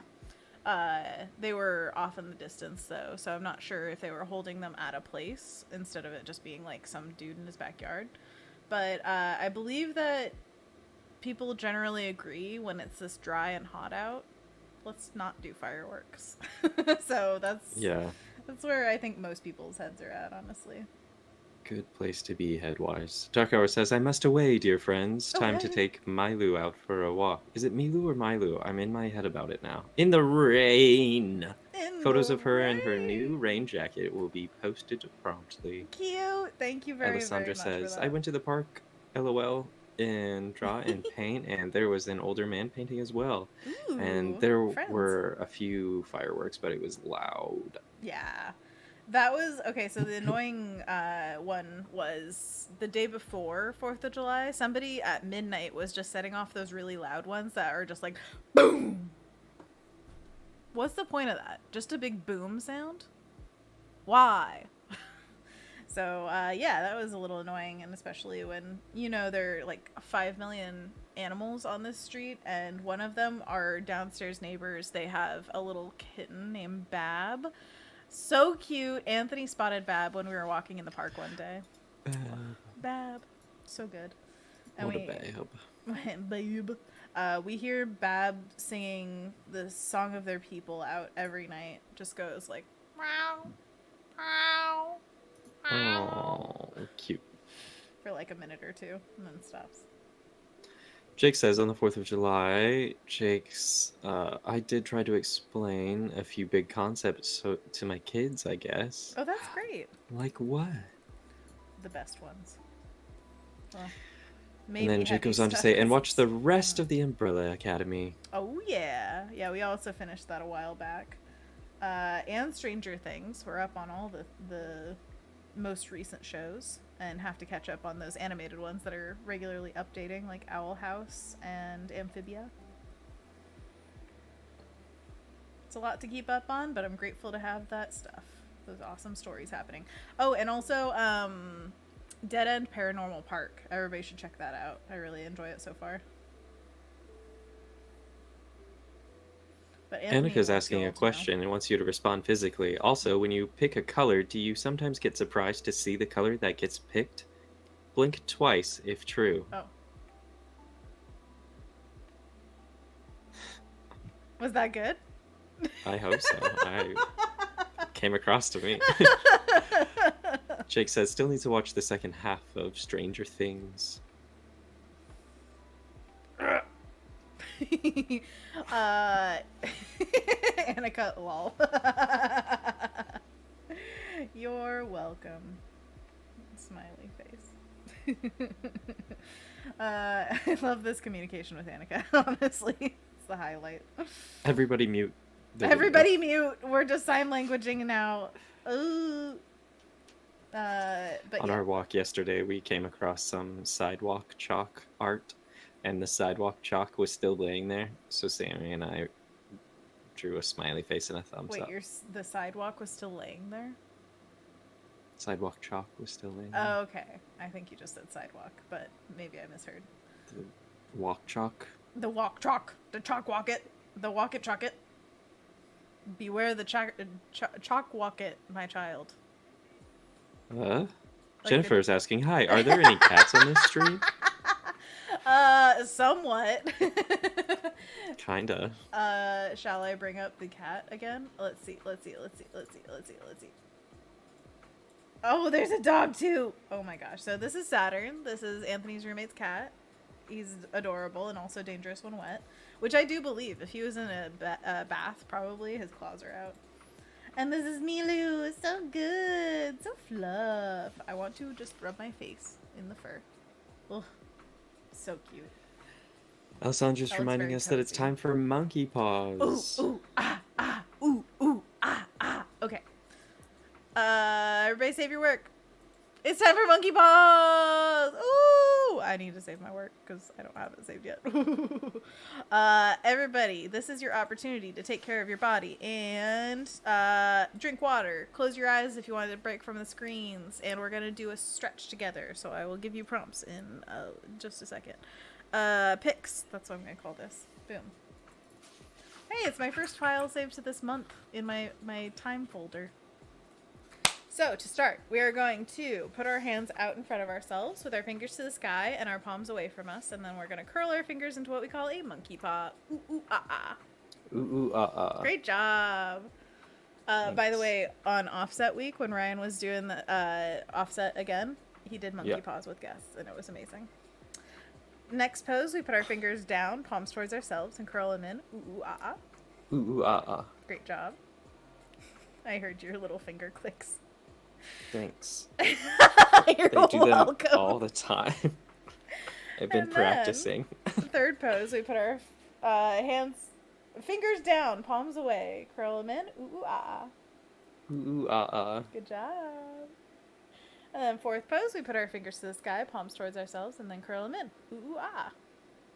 They were off in the distance, though, so I'm not sure if they were holding them at a place instead of it just being like some dude in his backyard. But I believe that people generally agree when it's this dry and hot out, let's not do fireworks. So that's where I think most people's heads are at, honestly.
Good place to be headwise. Dark Hour says, I must away, dear friends. Time to take Milu out for a walk. Is it Milu or Milu? I'm in my head about it now. In the rain! Photos of her and her new rain jacket will be posted promptly.
Cute! Thank you very much.
Alessandra says, I went to the park, LOL, and draw and paint, and there was an older man painting as well.
Ooh,
and there were a few fireworks, but it was loud.
Yeah. That was, okay, so the annoying one was the day before 4th of July. Somebody at midnight was just setting off those really loud ones that are just like, boom! What's the point of that? Just a big boom sound? Why? So, yeah, that was a little annoying, and especially when, you know, there are like 5 million animals on this street, and one of them, our downstairs neighbors, they have a little kitten named Bab. So cute. Anthony spotted Bab when we were walking in the park one day. Bab. So good. And
what a babe.
Babe. We hear Bab singing the song of their people out every night. Just goes like, meow, meow, meow.
Oh, cute.
For like a minute or two, and then stops.
Jake says on the 4th of July, I did try to explain a few big concepts to my kids, I guess.
Oh, that's great.
Like what?
The best ones. Well,
and then Jake goes on to say, and watch the rest of the Umbrella Academy.
Oh, yeah. Yeah, we also finished that a while back. And Stranger Things. We're up on all the most recent shows and have to catch up on those animated ones that are regularly updating, like Owl House and Amphibia. It's a lot to keep up on, but I'm grateful to have that stuff. Those awesome stories happening. Oh, and also Dead End Paranormal Park. Everybody should check that out. I really enjoy it so far. But
Annika's asking a question and wants you to respond physically. Also, when you pick a color, do you sometimes get surprised to see the color that gets picked? Blink twice if true.
Oh. Was that good?
I hope so. I came across to me. Jake says, still need to watch the second half of Stranger Things.
Annika, lol. You're welcome. Smiley face. I love this communication with Annika, honestly. It's the highlight.
Everybody mute.
Everybody mute. We're just sign languaging now. Ooh. But
on our walk yesterday, we came across some sidewalk chalk art, and the sidewalk chalk was still laying there. So Sammy and I drew a smiley face and a thumbs up.
Wait, the sidewalk was still laying there?
Sidewalk chalk was still laying there.
Oh, okay. I think you just said sidewalk, but maybe I misheard.
The walk chalk?
The walk chalk. The chalk walk it. The walk it chalk it. Beware the chalk walk it, my child.
Jennifer's asking, hi, are there any cats on this street?
Somewhat.
Kinda.
Shall I bring up the cat again? Let's see. Oh, there's a dog too. Oh my gosh. So this is Saturn. This is Anthony's roommate's cat. He's adorable and also dangerous when wet, which I do believe. If he was in a bath, probably his claws are out. And this is Milu. So good. So fluff. I want to just rub my face in the fur. Ugh. So cute.
Alessandra's reminding us that it's time for monkey paws.
Ooh, ooh, ah, ah, ooh, ooh, ah, ah. Okay. Everybody save your work. It's time for monkey paws. Ooh, I need to save my work because I don't have it saved yet. Everybody, this is your opportunity to take care of your body and drink water. Close your eyes if you wanted to break from the screens, and we're gonna do a stretch together. So I will give you prompts in just a second. Picks. That's what I'm gonna call this. Boom. Hey, it's my first file saved to this month in my time folder. So, to start, we are going to put our hands out in front of ourselves with our fingers to the sky and our palms away from us, and then we're going to curl our fingers into what we call a monkey paw. Ooh, ooh, ah, ah.
Ooh, ooh, ah, ah.
Great job. By the way, on Offset Week, when Ryan was doing the Offset again, he did monkey paws with guests, and it was amazing. Next pose, we put our fingers down, palms towards ourselves, and curl them in. Ooh, ooh, ah, ah.
Ooh, ooh, ah, ah.
Great job. I heard your little finger clicks.
Thanks.
You're
they do
welcome.
them all the time. I've been practicing.
Third pose, we put our hands, fingers down, palms away, curl them in. Ooh, ooh, ah.
Ooh, ooh, ah, ah.
Good job. And then fourth pose, we put our fingers to the sky, palms towards ourselves, and then curl them in. Ooh, ooh, ah.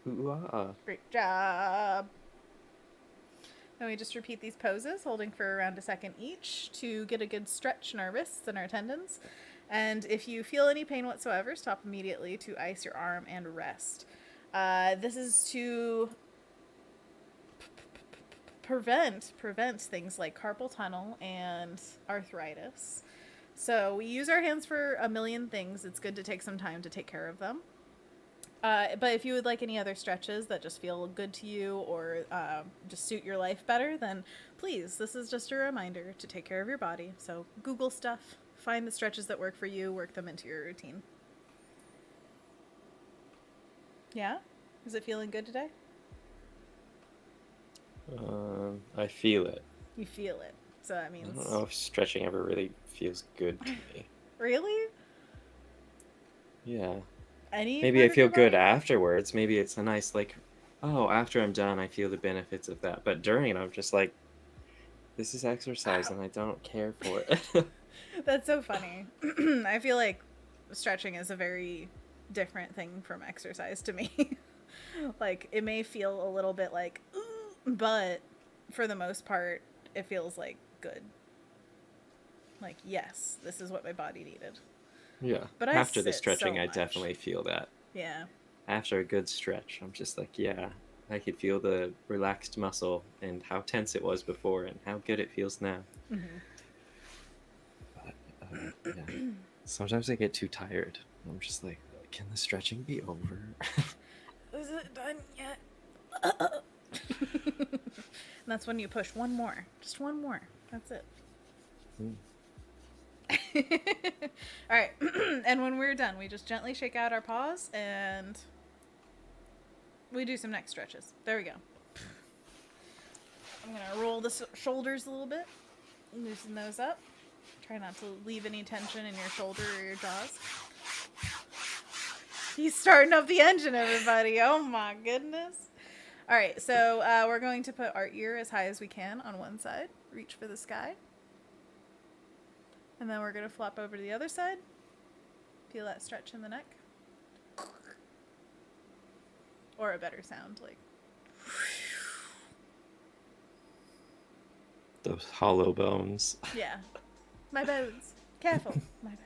Ooh, ooh, ah, ah.
Great job. And we just repeat these poses, holding for around a second each to get a good stretch in our wrists and our tendons. And if you feel any pain whatsoever, stop immediately to ice your arm and rest. This is to prevent things like carpal tunnel and arthritis. So we use our hands for a million things. It's good to take some time to take care of them. But if you would like any other stretches that just feel good to you or just suit your life better, then please, this is just a reminder to take care of your body. So Google stuff, find the stretches that work for you, work them into your routine. Yeah? Is it feeling good today?
I feel it.
You feel it. So that means...
I don't know if stretching ever really feels good to me.
Really?
Yeah.
Any
Maybe
part
I
of
feel
your
good
body?
afterwards. Maybe it's a nice, like, oh, after I'm done, I feel the benefits of that. But during it, I'm just like, this is exercise and I don't care for it.
That's so funny. I feel like stretching is a very different thing from exercise to me. Like, it may feel a little bit like, but for the most part, it feels like good. Like, yes, this is what my body needed.
Yeah.
But I
After the
sit
stretching,
so
I
much.
definitely feel that.
Yeah.
After a good stretch, I'm just like, yeah, I could feel the relaxed muscle and how tense it was before and how good it feels now.
Mm-hmm.
But, yeah. Sometimes I get too tired. I'm just like, can the stretching be over?
Is it done yet? And that's when you push one more. Just one more. That's it. All right. And when we're done, we just gently shake out our paws and we do some neck stretches. There we go. I'm going to roll the shoulders a little bit. Loosen those up. Try not to leave any tension in your shoulder or your jaws. He's starting up the engine, everybody. Oh my goodness. All right, so we're going to put our ear as high as we can on one side. Reach for the sky. And then we're going to flop over to the other side. Feel that stretch in the neck. Or a better sound, like...
Those hollow bones.
Yeah. My bones. Careful. My bones.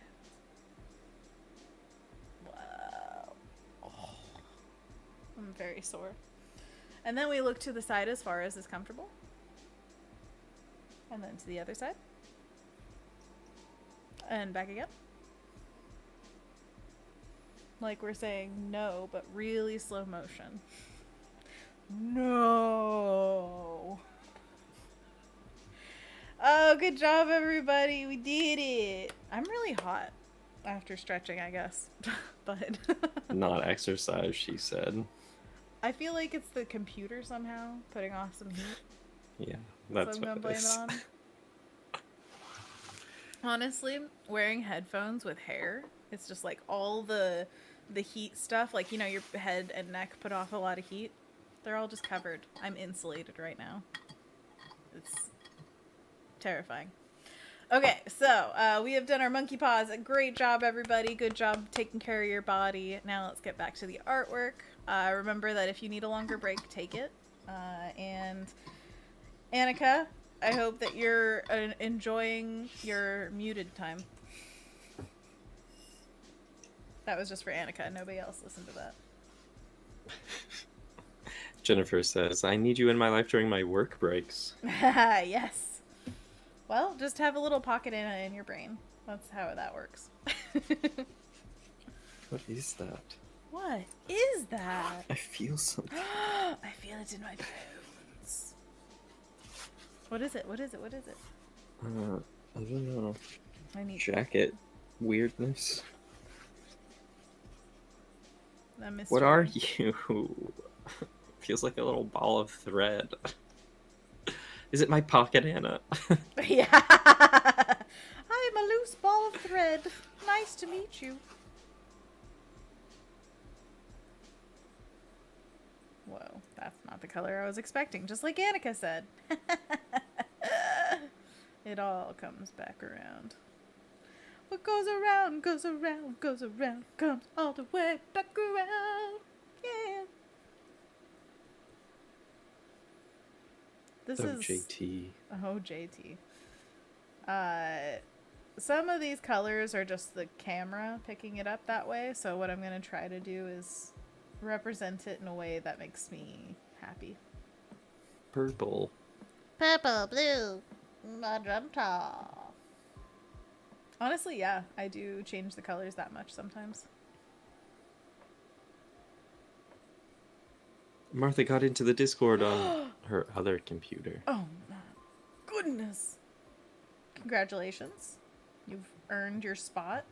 Wow. Oh. I'm very sore. And then we look to the side as far as is comfortable. And then to the other side. And back again. Like we're saying no, but really slow motion. No. Oh, good job, everybody. We did it. I'm really hot after stretching, I guess. But
Not exercise, she said.
I feel like it's the computer somehow putting off some heat.
Yeah, that's
So I'm
what
gonna
it
blame
is.
it on. Honestly, wearing headphones with hair, it's just like all the heat stuff, like, you know, your head and neck put off a lot of heat. They're all just covered. I'm insulated right now. It's terrifying. Okay, so we have done our monkey paws. Great job, everybody. Good job taking care of your body. Now let's get back to the artwork. Remember that if you need a longer break, take it. And Annika, I hope that you're enjoying your muted time. That was just for Annika. Nobody else listened to that.
Jennifer says, I need you in my life during my work breaks.
Yes. Well, just have a little pocket in your brain. That's how that works.
What is that?
What is that?
I feel something.
I feel it in my bones. What is it? What is it? What is it?
I don't know.
I need
Jacket weirdness.
a mystery.
What are you? Feels like a little ball of thread. Is it my pocket, Anna?
Yeah. I'm a loose ball of thread. Nice to meet you. Whoa, that's not the color I was expecting, just like Annika said. It all comes back around. What goes around, goes around, goes around, comes all the way back around. Yeah. This is
JT.
Oh, JT. Some of these colors are just the camera picking it up that way, so what I'm going to try to do is represent it in a way that makes me happy.
Purple.
Purple, blue, magenta. Honestly, yeah, I do change the colors that much sometimes.
Martha got into the Discord on her other computer.
Oh my goodness. Congratulations. You've earned your spot.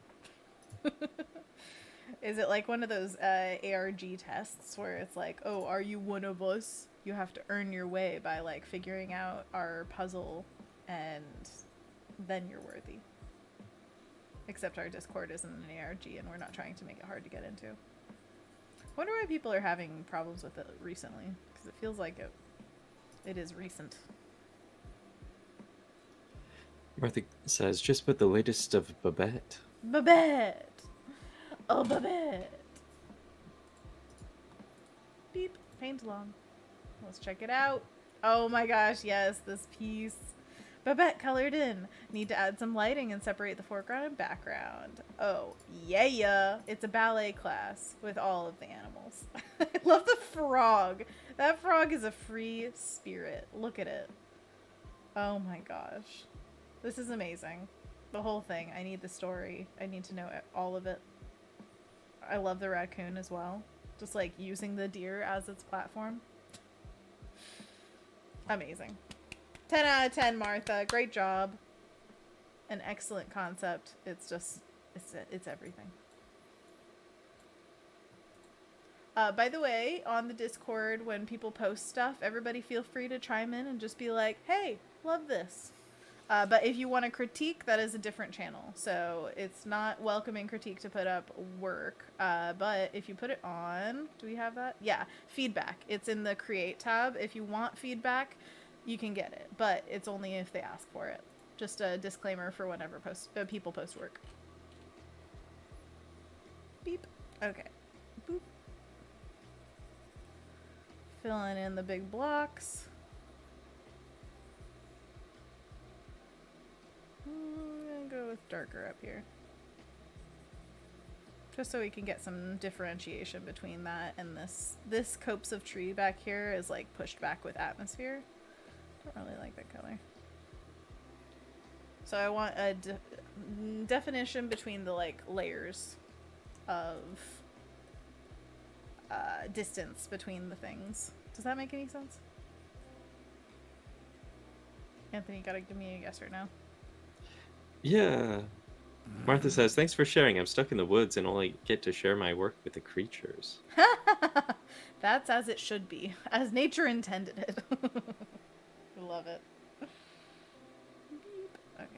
Is it like one of those ARG tests where it's like, oh, are you one of us? You have to earn your way by like figuring out our puzzle and then you're worthy. Except our Discord isn't an ARG and we're not trying to make it hard to get into. I wonder why people are having problems with it recently, because it feels like it is recent.
Martha says, just put the latest of Babette.
Babette! Oh, Babette! Beep. Paint along. Let's check it out. Oh my gosh, yes, this piece. Babette colored in. Need to add some lighting and separate the foreground and background. Oh, yeah. It's a ballet class with all of the animals. I love the frog. That frog is a free spirit. Look at it. Oh my gosh. This is amazing. The whole thing. I need the story. I need to know all of it. I love the raccoon as well. Just like using the deer as its platform. Amazing. 10 out of 10, Martha. Great job. An excellent concept. It's just, it's everything. By the way, on the Discord, when people post stuff, everybody feel free to chime in and just be like, hey, love this. But if you want to critique, that is a different channel. So it's not welcoming critique to put up work. But if you put it on, do we have that? Yeah, feedback. It's in the create tab. If you want feedback, you can get it. But it's only if they ask for it. Just a disclaimer for whenever people post work. Beep. Okay. Boop. Filling in the big blocks. I'm gonna go with darker up here. Just so we can get some differentiation between that and this. This copse of tree back here is like pushed back with atmosphere. Don't really like that color. So I want a definition between the like layers of distance between the things. Does that make any sense? Anthony, you gotta give me a yes or no.
Yeah. Martha says, thanks for sharing. I'm stuck in the woods and only get to share my work with the creatures.
That's as it should be. As nature intended it. Love it. Okay.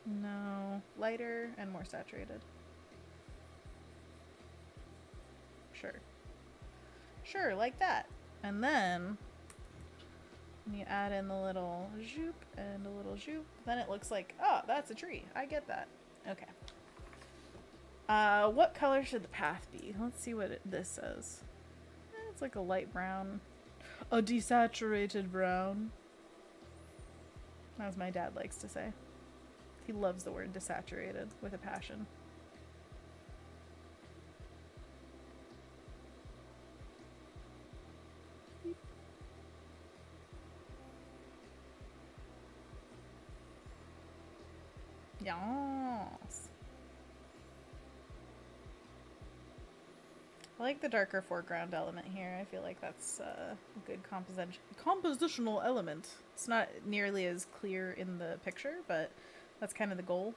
No. Lighter and more saturated. Sure. Sure, like that. And then you add in the little zoop and a little zoop. Then it looks like, oh, that's a tree. I get that. Okay. What color should the path be? Let's see what this says. It's like a light brown. A desaturated brown. As my dad likes to say. He loves the word desaturated with a passion. Yes. I like the darker foreground element here. I feel like that's a good compositional element. It's not nearly as clear in the picture, but that's kind of the goal.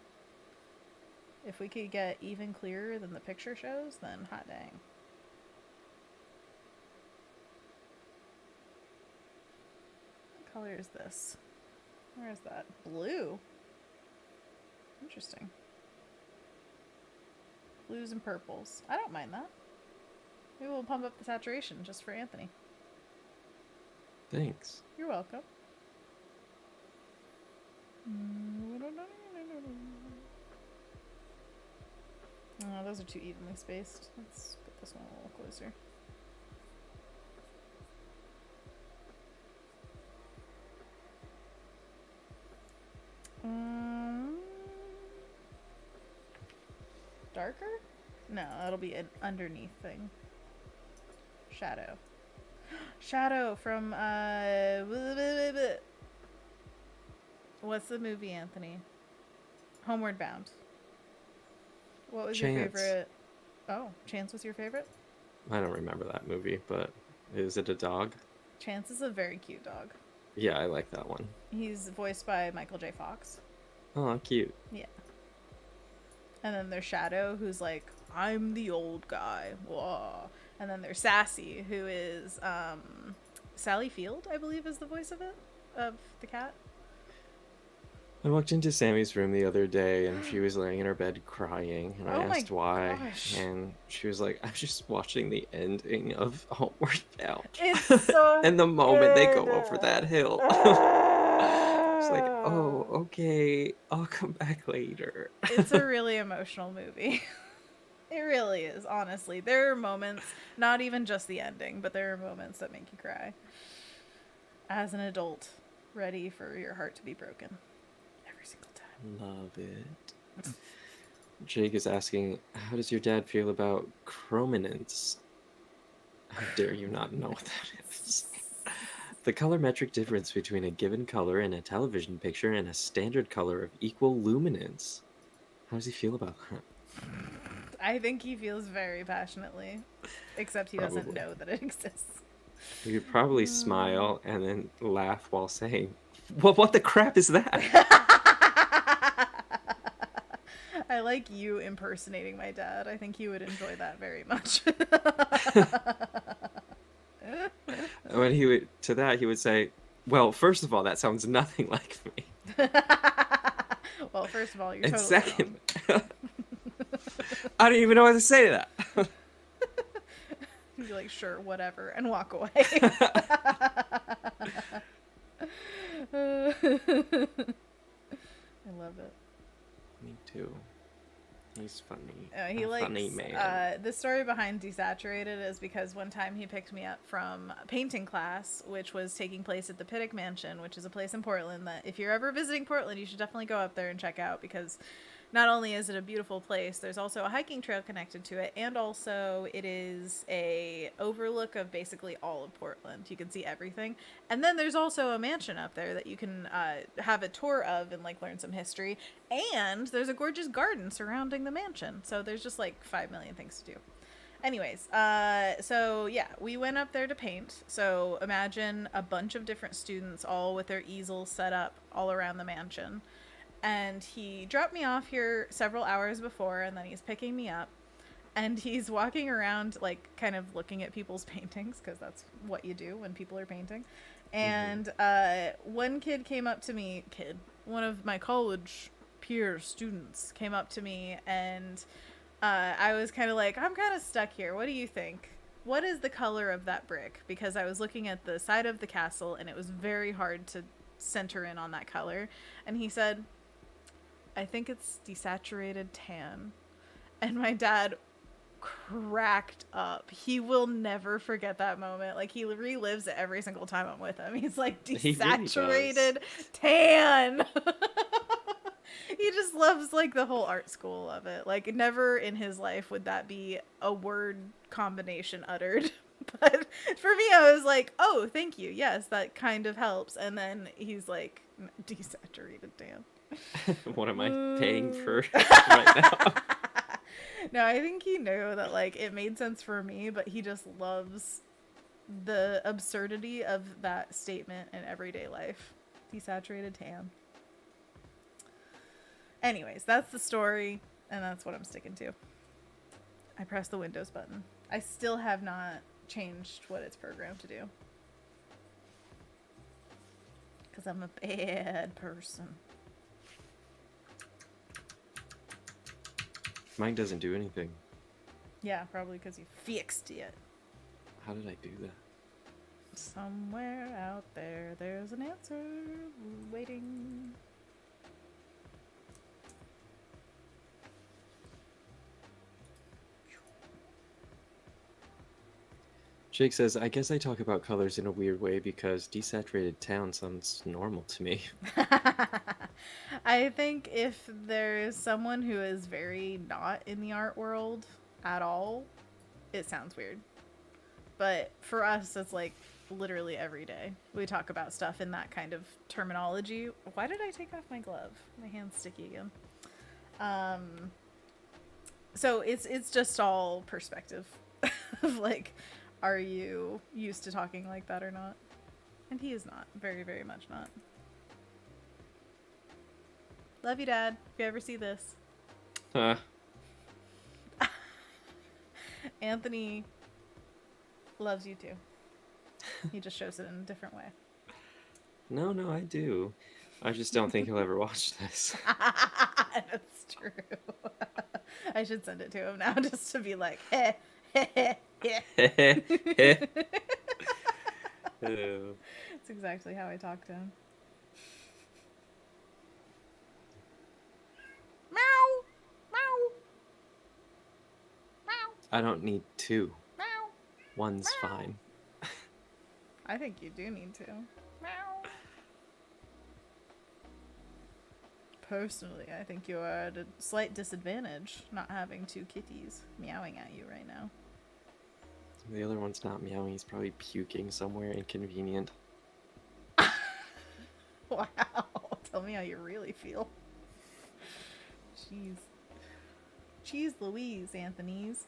If we could get even clearer than the picture shows, then hot dang. What color is this? Where is that? Blue. Interesting. Blues and purples. I don't mind that. Maybe we'll pump up the saturation just for Anthony.
Thanks.
You're welcome. Oh, those are too evenly spaced. Let's put this one a little closer. Darker? No, that'll be an underneath thing. Shadow. Shadow from what's the movie, Anthony? Homeward Bound. What was your favorite? Oh, Chance was your favorite?
I don't remember that movie, but is it a dog?
Chance is a very cute dog.
Yeah, I like that one.
He's voiced by Michael J. Fox.
Oh, cute.
Yeah. And then there's Shadow, who's like, I'm the old guy. Whoa. And then there's Sassy, who is Sally Field, I believe is the voice of it, of the cat.
I walked into Sammy's room the other day, and she was laying in her bed crying, and I asked why, and she was like, I'm just watching the ending of Homeward Bound.
It's so
and the moment they go over that hill. It's like, oh, okay, I'll come back later.
It's a really emotional movie. It really is, honestly. There are moments, not even just the ending, but there are moments that make you cry. As an adult, ready for your heart to be broken. Every single time.
Love it. Jake is asking, how does your dad feel about chrominance? How dare you not know what that is? The colorimetric difference between a given color in a television picture and a standard color of equal luminance. How does he feel about that?
I think he feels very passionately, except he doesn't know that it exists.
He could probably smile and then laugh while saying, well, what the crap is that?
I like you impersonating my dad. I think he would enjoy that very much.
When he would say, well, first of all, that sounds nothing like me.
Well, first of all, you're
and
totally
second,
wrong.
I don't even know what to say to that.
You'd be like, sure, whatever, and walk away. I love it.
Me too. He's funny.
He likes,
funny man.
The story behind Desaturated is because one time he picked me up from painting class, which was taking place at the Pittock Mansion, which is a place in Portland that if you're ever visiting Portland, you should definitely go up there and check out, because not only is it a beautiful place, there's also a hiking trail connected to it, and also it is a overlook of basically all of Portland. You can see everything. And then there's also a mansion up there that you can have a tour of and like learn some history. And there's a gorgeous garden surrounding the mansion. So there's just like 5 million things to do. Anyways, so yeah, we went up there to paint. So imagine a bunch of different students all with their easels set up all around the mansion. And he dropped me off here several hours before, and then he's picking me up. And he's walking around, like, kind of looking at people's paintings, because that's what you do when people are painting. And one kid came up to me, one of my college peer students came up to me, and I was kind of like, I'm kind of stuck here. What do you think? What is the color of that brick? Because I was looking at the side of the castle, and it was very hard to center in on that color. And he said, I think it's desaturated tan. And my dad cracked up. He will never forget that moment. Like, he relives it every single time I'm with him. He's like, desaturated really tan. He just loves like the whole art school of it. Like, never in his life would that be a word combination uttered. But for me, I was like, oh, thank you. Yes, that kind of helps. And then he's like, desaturated tan.
What am I paying for right now?
No, I think he knew that like it made sense for me, but he just loves the absurdity of that statement in everyday life. Desaturated tan. Anyways, that's the story, and that's what I'm sticking to. I pressed the Windows button. I still have not changed what it's programmed to do. Because I'm a bad person.
Mine doesn't do anything.
Yeah, probably because you fixed it.
How did I do that?
Somewhere out there, there's an answer waiting.
Jake says, I guess I talk about colors in a weird way because desaturated tan sounds normal to me.
I think if there's someone who is very not in the art world at all, it sounds weird. But for us, it's like literally every day we talk about stuff in that kind of terminology. Why did I take off my glove? My hand's sticky again. So it's just all perspective of like, are you used to talking like that or not? And he is not. Very, very much not. Love you, Dad, if you ever see this. Anthony loves you too. He just shows it in a different way.
No, I do. I just don't think he'll ever watch this.
That's true. I should send it to him now just to be like, heh, heh, heh, heh. It's exactly how I talk to him. Meow, meow, meow.
I don't need two.
Meow.
One's
Meow.
fine.
I think you do need to. Meow. Personally, I think you are at a slight disadvantage not having two kitties meowing at you right now.
The other one's not meowing. He's probably puking somewhere inconvenient.
Wow. Tell me how you really feel. Jeez. Jeez Louise, Anthony's.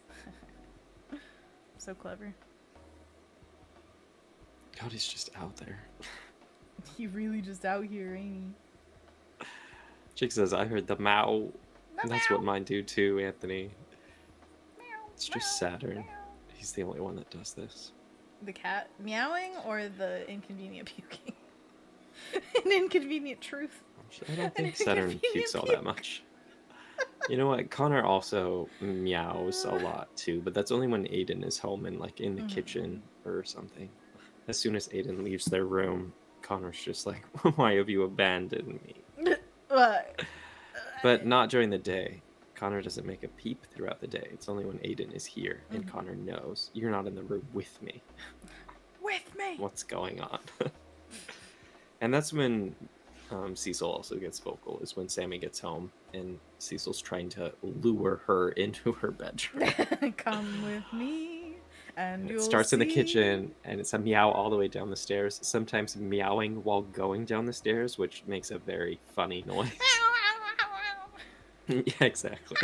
So clever.
God, he's just out there.
He really just out here, ain't he?
Chick says, I heard the meow.
The
That's
meow.
what mine do too, Anthony.
Meow,
It's just
meow,
Saturn.
meow.
He's the only one that does this.
The cat meowing or the inconvenient puking? An inconvenient truth.
I don't think Saturn pukes all that much. You know what? Connor also meows a lot too, but that's only when Aiden is home and like in the kitchen or something. As soon as Aiden leaves their room, Connor's just like, why have you abandoned me? But not during the day. Connor doesn't make a peep throughout the day. It's only when Aiden is here and Connor knows you're not in the room with me.
With me.
What's going on? And that's when Cecil also gets vocal, is when Sammy gets home and Cecil's trying to lure her into her bedroom.
Come with me and
It
you'll
starts in the
see.
kitchen and it's a meow all the way down the stairs, sometimes meowing while going down the stairs, which makes a very funny noise. Yeah, exactly.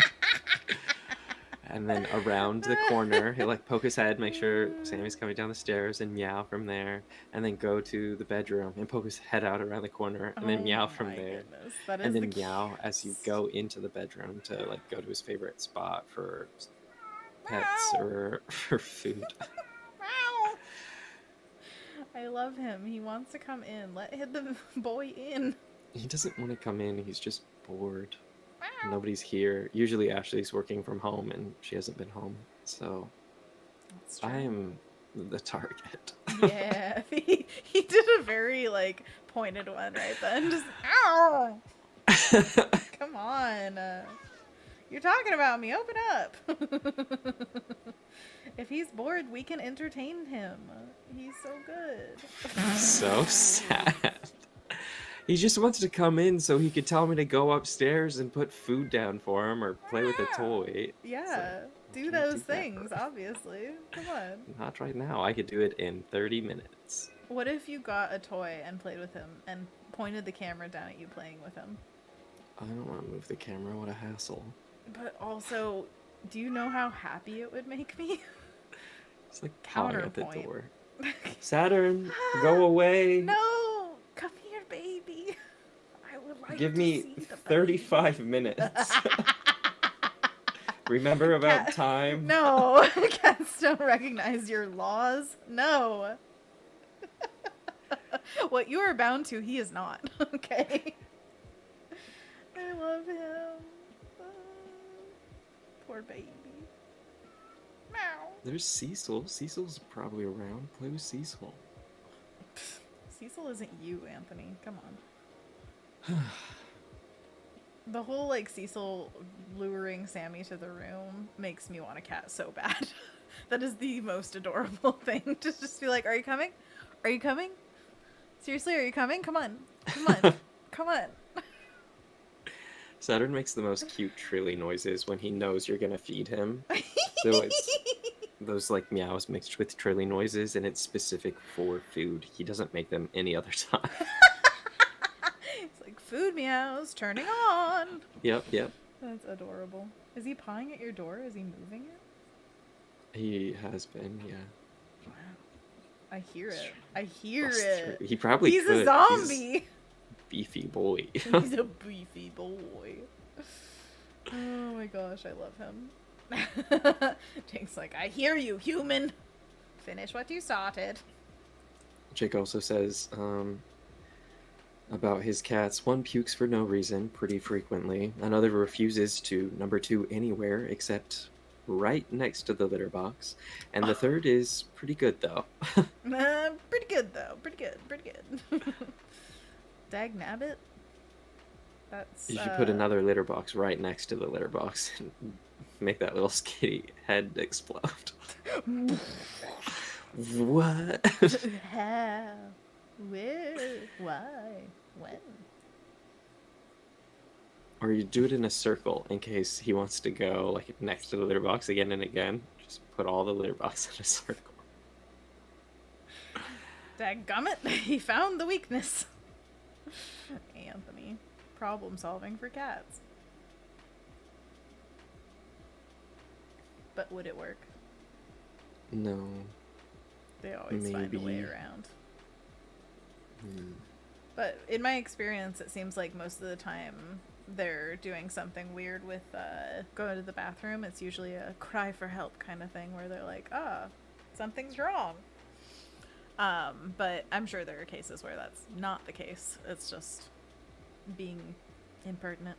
And then around the corner, he'll like poke his head, make sure Sammy's coming down the stairs and meow from there, and then go to the bedroom and poke his head out around the corner and then meow from there.
That
And
is
then
the
meow as you go into the bedroom to like go to his favorite spot for pets or for food.
I love him. He wants to come in. Let the boy in.
He doesn't want to come in, he's just bored. Nobody's here. Usually Ashley's working from home and she hasn't been home, so I am the target.
Yeah, he did a very like pointed one right then. Just ow! Come on, you're talking about me. Open up. If he's bored, we can entertain him. He's so good.
So sad. He just wants to come in so he could tell me to go upstairs and put food down for him or play with a toy.
Yeah, do
can't
those
do that
things,
for-
obviously. Come on.
Not right now. I could do it in 30 minutes.
What if you got a toy and played with him and pointed the camera down at you playing with him?
I don't want to move the camera. What a hassle.
But also, do you know how happy it would make me?
It's like calling at the
Counterpoint.
door. Saturn, go away.
No! Come here, baby. I would like
Give
to
me
see the
35 minutes. Remember about time?
No, cats don't recognize your laws. No. What you are bound to, he is not. Okay. I love him. Poor baby. Meow.
There's Cecil. Cecil's probably around. Play with Cecil.
Cecil isn't you, Anthony. Come on. The whole like Cecil luring Sammy to the room makes me want a cat so bad. That is the most adorable thing. To just be like, are you coming? Are you coming? Seriously, are you coming? Come on. Come on. Come on.
Saturn makes the most cute trilly noises when he knows you're gonna feed him. So it's those like meows mixed with trilly noises, and it's specific for food. He doesn't make them any other time.
It's like food meows turning on.
Yep.
That's adorable. Is he pawing at your door? Is he moving it?
He has been, yeah.
Wow. I hear it. I hear it.
He probably
He's
could.
a zombie.
He's a beefy boy.
He's a beefy boy. Oh my gosh, I love him. Jake's like, I hear you, human. Finish what you started.
Jake also says about his cats, one pukes for no reason pretty frequently. Another refuses to number 2 anywhere except right next to the litter box. And the third is pretty good, though.
Pretty good, though. Pretty good. Dag nabbit? That's,
you should put another litter box right next to the litter box and make that little skitty head explode. What?
How? Where? Why? When?
Or you do it in a circle in case he wants to go like next to the litter box again and again. Just put all the litter boxes in a circle.
Dadgummit, he found the weakness. Anthony. Problem solving for cats. But would it work?
No.
They always find a way around. But in my experience, it seems like most of the time they're doing something weird with going to the bathroom. It's usually a cry for help kind of thing where they're like, something's wrong. But I'm sure there are cases where that's not the case. It's just being impertinent.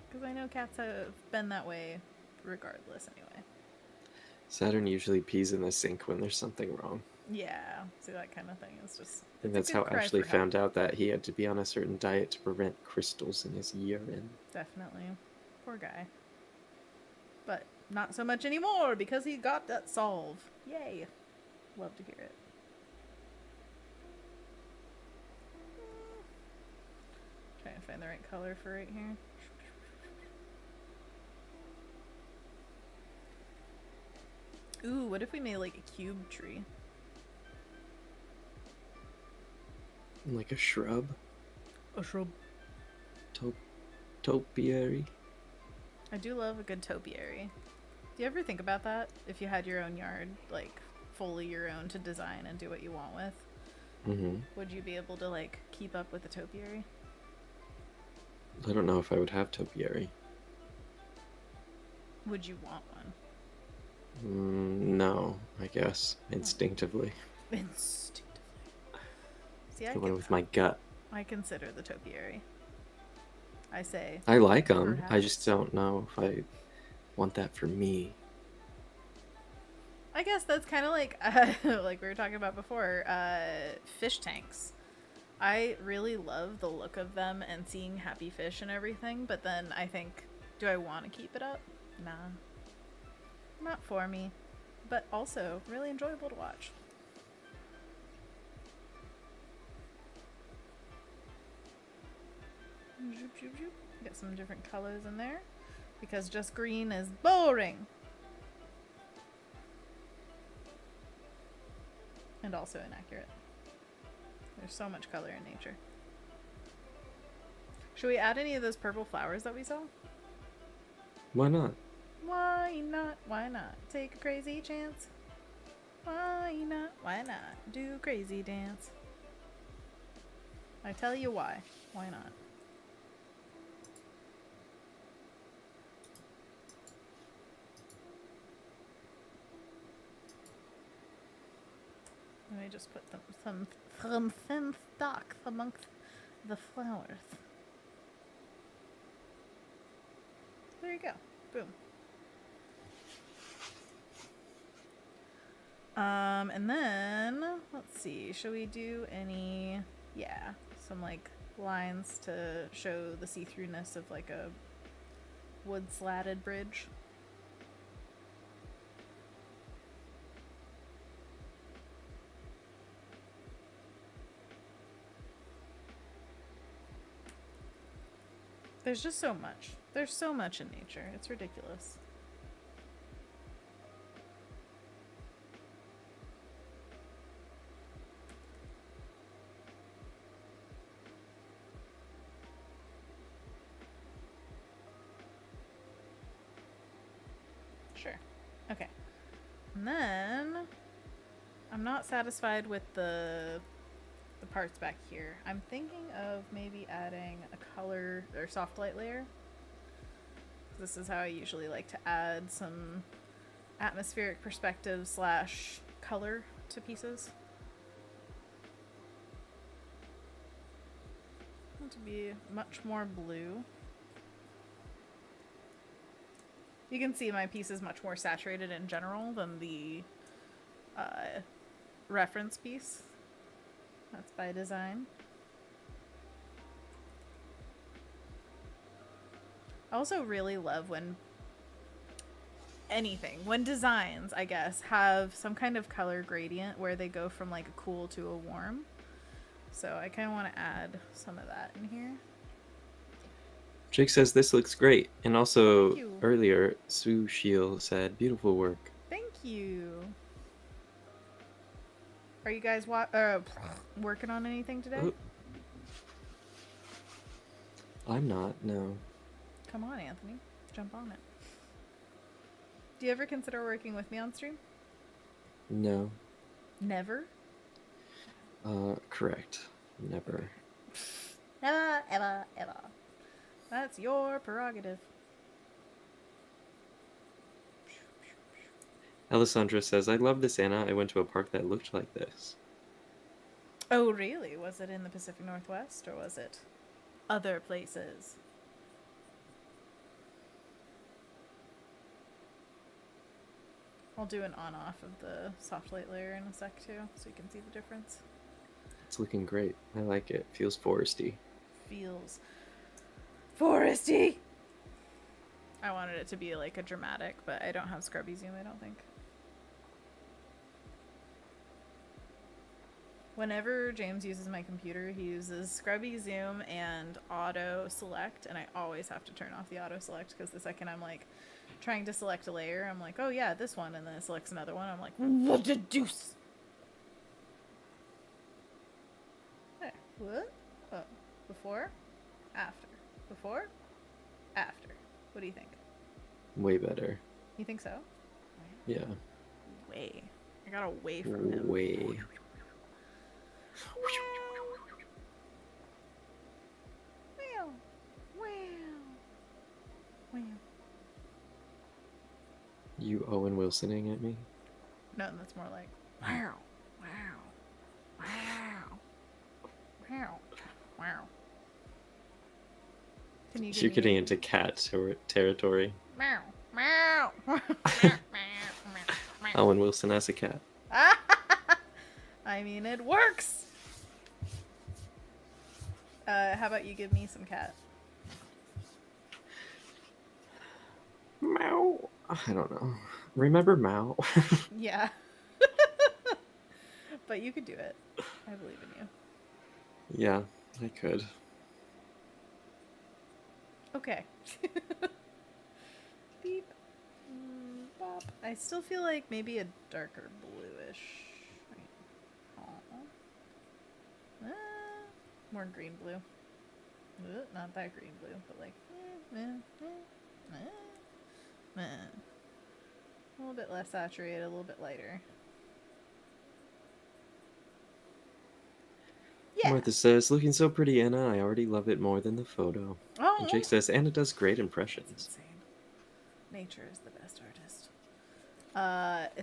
Because I know cats have been that way regardless anyway.
Saturn usually pees in the sink when there's something wrong.
Yeah, see, that kind of thing is just...
I think that's how Ashley found out that he had to be on a certain diet to prevent crystals in his urine.
Definitely. Poor guy. But not so much anymore because he got that solve. Yay. Love to hear it. Trying to find the right color for right here. Ooh, what if we made like a cube tree?
Like a shrub?
A shrub.
Topiary?
I do love a good topiary. Do you ever think about that? If you had your own yard, like fully your own to design and do what you want with, would you be able to like keep up with the topiary?
I don't know if I would have topiary.
Would you want
one? No, I guess. Instinctively.
Instinctively. See,
I went with my gut.
I consider the topiary. I say.
I like them.
Perhaps.
I just don't know if I want that for me.
I guess that's kind of like, like we were talking about before, fish tanks. I really love the look of them and seeing happy fish and everything, but then I think, do I want to keep it up? Nah. Not for me. But also, really enjoyable to watch. Get some different colors in there, because just green is boring. And also inaccurate. There's so much color in nature. Should we add any of those purple flowers that we saw?
Why not?
Why not? Why not? Take a crazy chance. Why not? Why not? Do crazy dance. I tell you why. Why not? Let me just put some thin stock amongst the flowers. There you go. Boom. And then, let's see, should we do any, some like lines to show the see-throughness of like a wood slatted bridge? There's just so much. There's so much in nature. It's ridiculous. Sure. Okay. And then I'm not satisfied with the parts back here. I'm thinking of maybe adding a color or soft light layer. This is how I usually like to add some atmospheric perspective slash color to pieces. I want to be much more blue. You can see my piece is much more saturated in general than the reference piece. That's by design. I also really love when designs, I guess, have some kind of color gradient where they go from like a cool to a warm. So I kind of want to add some of that in here.
Jake says this looks great. And also earlier, Sue Shield said, beautiful work.
Thank you. Are you guys working on anything today?
I'm not, no.
Come on, Anthony. Jump on it. Do you ever consider working with me on stream?
No.
Never?
Correct. Never.
Never, ever, ever. That's your prerogative.
Alessandra says, I love this, Anna. I went to a park that looked like this.
Oh, really? Was it in the Pacific Northwest, or was it other places? I'll do an on-off of the soft light layer in a sec, too, so you can see the difference.
It's looking great. I like it. Feels foresty.
Feels foresty! I wanted it to be like a dramatic, but I don't have scrubby zoom, I don't think. Whenever James uses my computer, he uses scrubby zoom and auto select, and I always have to turn off the auto select because the second I'm like trying to select a layer, I'm like, oh yeah, this one, and then it selects another one. I'm like, what the deuce? There. What? Oh. Before? After. Before? After. What do you think?
Way better.
You think so?
Yeah.
Way. I got away from him.
Way.
Wow. Wow. Wow.
You Owen Wilsoning at me?
No, that's more like wow. Wow. Wow. Wow. Wow. Can you
You're getting into cat territory.
Meow. Meow.
Owen Wilson as a cat.
I mean, it works. How about you give me some cat?
Meow. I don't know. Remember Mao?
Yeah. But you could do it. I believe in you.
Yeah, I could.
Okay. Beep. Bop. I still feel like maybe a darker bluish. More green blue. Not that green blue, but like a little bit less saturated, a little bit lighter. Yeah.
Martha says, looking so pretty, Anna. I already love it more than the photo.
Oh.
And Jake says, Anna does great impressions.
That's insane. Nature is the best artist.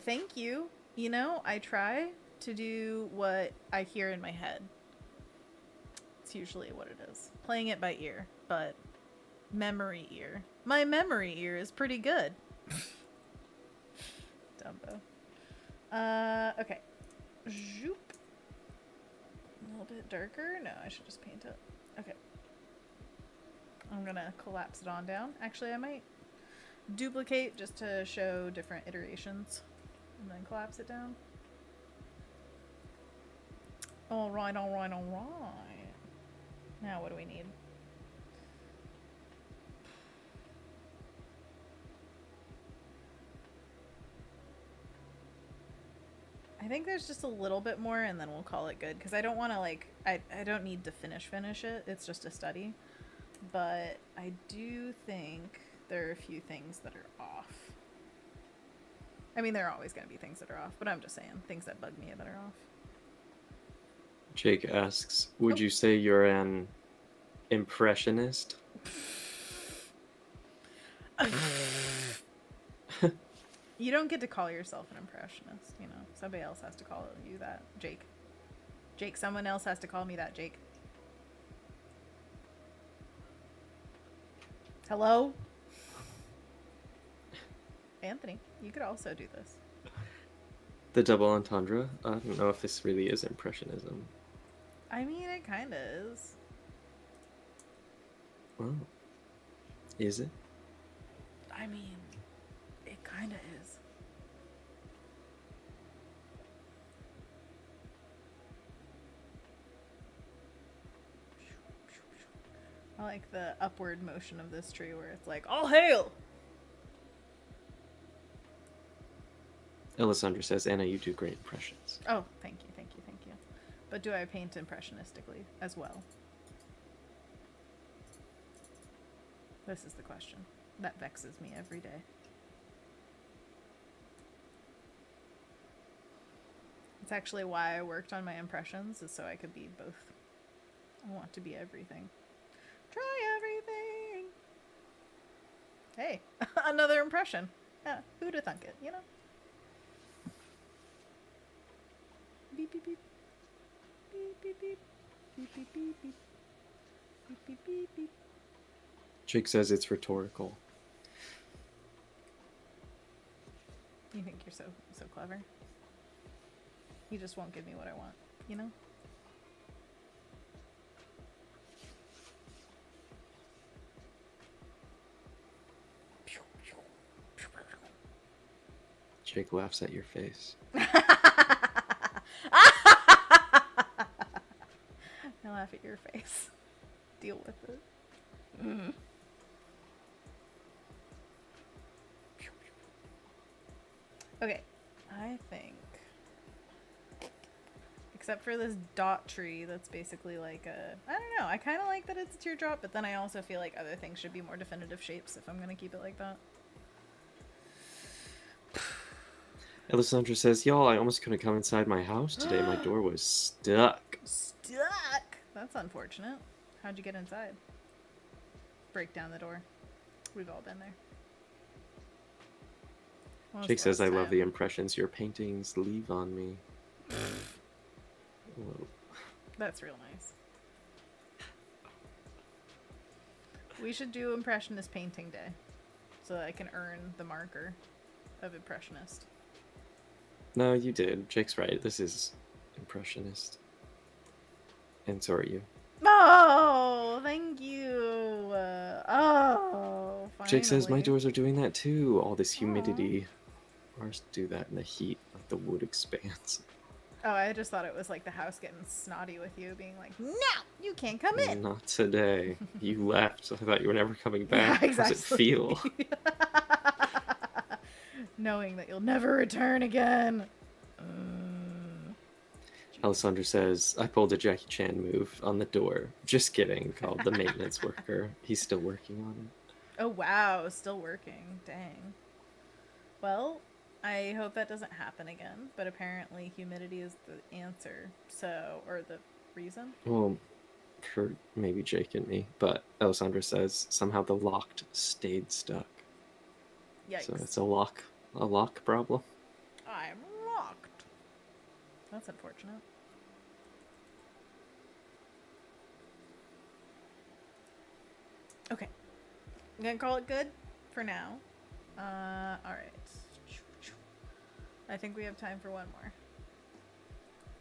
Thank you. You know, I try to do what I hear in my head. It's usually what it is. Playing it by ear, but memory ear. My memory ear is pretty good. Dumbo. Okay. Zoop. A little bit darker? No, I should just paint it. Okay. I'm gonna collapse it on down. Actually, I might duplicate just to show different iterations and then collapse it down. Alright, alright, alright. Now what do we need? I think there's just a little bit more, and then we'll call it good. Because I don't want to, like... I don't need to finish it. It's just a study. But I do think there are a few things that are off. I mean, there are always going to be things that are off. But I'm just saying, things that bug me that are off.
Jake asks, would you say you're an impressionist?
You don't get to call yourself an impressionist, you know. Somebody else has to call you that. Jake, someone else has to call me that, Jake. Hello? Anthony, you could also do this.
The double entendre? I don't know if this really is impressionism.
I mean, it kind of is.
Oh. Is it?
I mean, it kind of is. I like the upward motion of this tree where it's like, all hail!
Alessandra says, Anna, you do great impressions.
Oh, thank you. But do I paint impressionistically as well? This is the question. That vexes me every day. It's actually why I worked on my impressions, is so I could be both. I want to be everything. Try everything! Hey, another impression. Yeah, who'da thunk it, you know? Beep, beep, beep. Beep, beep, beep. Beep, beep, beep, beep. Beep, beep, beep, beep.
Jake says it's rhetorical.
You think you're so clever? You just won't give me what I want, you know?
Jake laughs at your face.
I laugh at your face. Deal with it. Mm. Okay, I think, except for this dot tree that's basically like a, I don't know, I kind of like that it's a teardrop, but then I also feel like other things should be more definitive shapes if I'm going to keep it like that.
Alessandra says, y'all, I almost couldn't come inside my house today. My door was stuck.
Stuck? That's unfortunate. How'd you get inside? Break down the door. We've all been there.
Jake says, I love the impressions your paintings leave on me. Whoa.
That's real nice. We should do Impressionist Painting Day so that I can earn the marker of Impressionist.
No, you did. Jake's right. This is Impressionist. And so are you.
Oh, thank you. Oh, finally.
Jake says, my doors are doing that too. All this humidity. Ours do that in the heat, like the wood expands.
Oh, I just thought it was like the house getting snotty with you, being like, no, you can't come in.
Not today. You left. I thought you were never coming back.
Yeah, exactly.
How does it feel?
Knowing that you'll never return again.
Alessandra says, I pulled a Jackie Chan move on the door. Just kidding. Called the maintenance worker. He's still working on it.
Oh, wow. Still working. Dang. Well, I hope that doesn't happen again. But apparently humidity is the answer. So, or the reason.
Well, for maybe Jake and me. But Alessandra says, somehow the locked stayed stuck.
Yikes.
So it's a lock problem.
I'm locked. That's unfortunate. Okay. I'm gonna call it good for now. Alright. I think we have time for one more.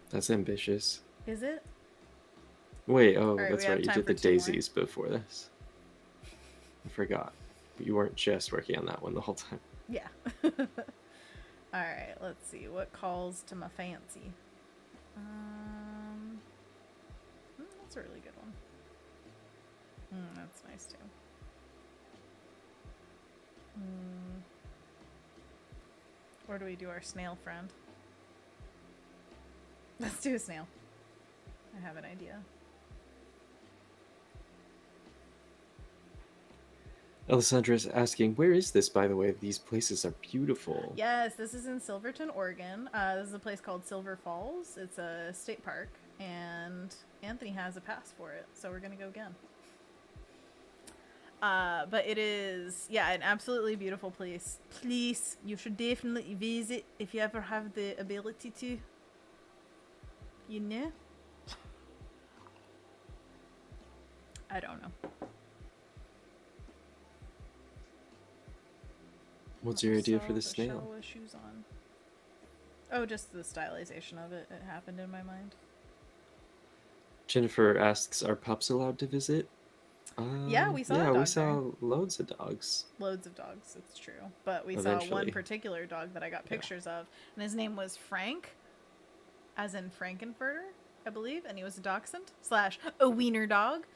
That's ambitious.
Is it?
Wait,
right,
that's right. You did the daisies before this. I forgot. You weren't just working on that one the whole time.
Yeah. Alright, let's see. What calls to my fancy? That's a really good one. That's nice too. Or do we do our snail friend? Let's do a snail. I have an idea.
Alessandra's asking, where is this, by the way? These places are beautiful.
Yes, this is in Silverton, Oregon. This is a place called Silver Falls. It's a state park, and Anthony has a pass for it, so we're going to go again. But it is, yeah, an absolutely beautiful place. Please, you should definitely visit if you ever have the ability to. You know? I don't know.
What's your idea for the snail?
With shoes on. Oh, just the stylization of it. It happened in my mind.
Jennifer asks, are pups allowed to visit?
Yeah, we saw.
Yeah, we saw loads of dogs.
Loads of dogs. It's true, but we saw one particular dog that I got pictures of, and his name was Frank, as in Frankenfurter, I believe, and he was a dachshund / a wiener dog,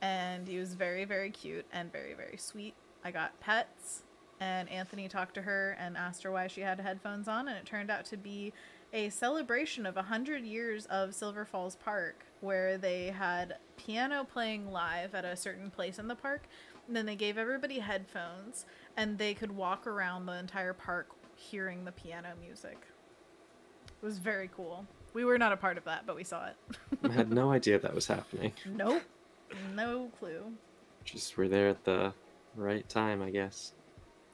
and he was very, very cute and very, very sweet. I got pets. And Anthony talked to her and asked her why she had headphones on, and it turned out to be a celebration of 100 years of Silver Falls Park, where they had piano playing live at a certain place in the park, and then they gave everybody headphones, and they could walk around the entire park hearing the piano music. It was very cool. We were not a part of that, but we saw it.
I had no idea that was happening.
Nope. No clue.
Just we're there at the right time, I guess.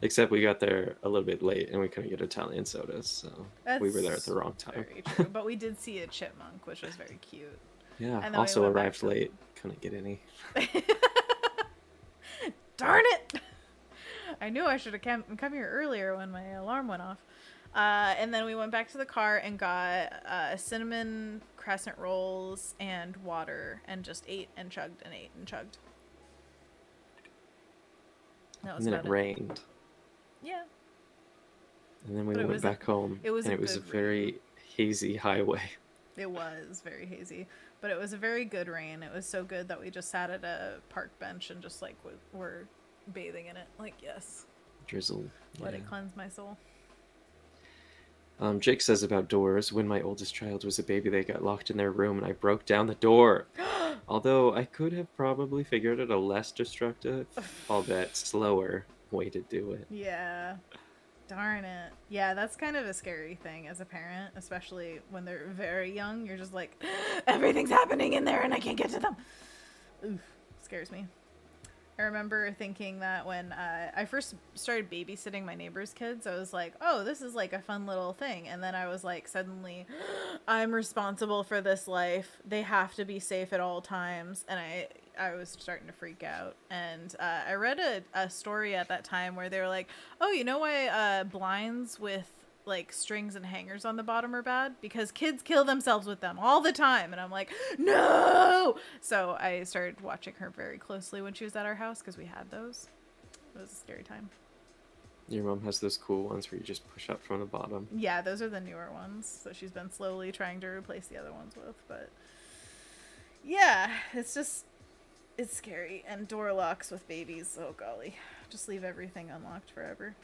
Except we got there a little bit late and we couldn't get Italian sodas, so we were there at the wrong time.
Very true. But we did see a chipmunk, which was very cute.
Yeah, also arrived late. Couldn't get any.
Darn it! I knew I should have come here earlier when my alarm went off. And then we went back to the car and got cinnamon crescent rolls and water and just ate and chugged and ate and chugged. That was
and then it rained.
Yeah.
And then we went back home, and it was a very hazy highway.
It was very hazy, but it was a very good rain. It was so good that we just sat at a park bench and just like were bathing in it. Like, yes.
Drizzle.
Let it cleanse my soul.
Jake says about doors, when my oldest child was a baby, they got locked in their room and I broke down the door. Although I could have probably figured out a less destructive, albeit slower way to do it.
Yeah. Darn it. Yeah, that's kind of a scary thing as a parent, especially when they're very young. You're just like, everything's happening in there and I can't get to them. Oof, scares me. I remember thinking that when I first started babysitting my neighbor's kids, I was like, oh, this is like a fun little thing. And then I was like, suddenly, I'm responsible for this life. They have to be safe at all times. And I was starting to freak out. And I read a story at that time where they were like, oh, you know why blinds with like strings and hangers on the bottom are bad? Because kids kill themselves with them all the time. And I'm like, no! So I started watching her very closely when she was at our house because we had those. It was a scary time.
Your mom has those cool ones where you just push up from the bottom.
Yeah, those are the newer ones. So she's been slowly trying to replace the other ones with. But yeah, it's scary. And door locks with babies, oh golly. Just leave everything unlocked forever.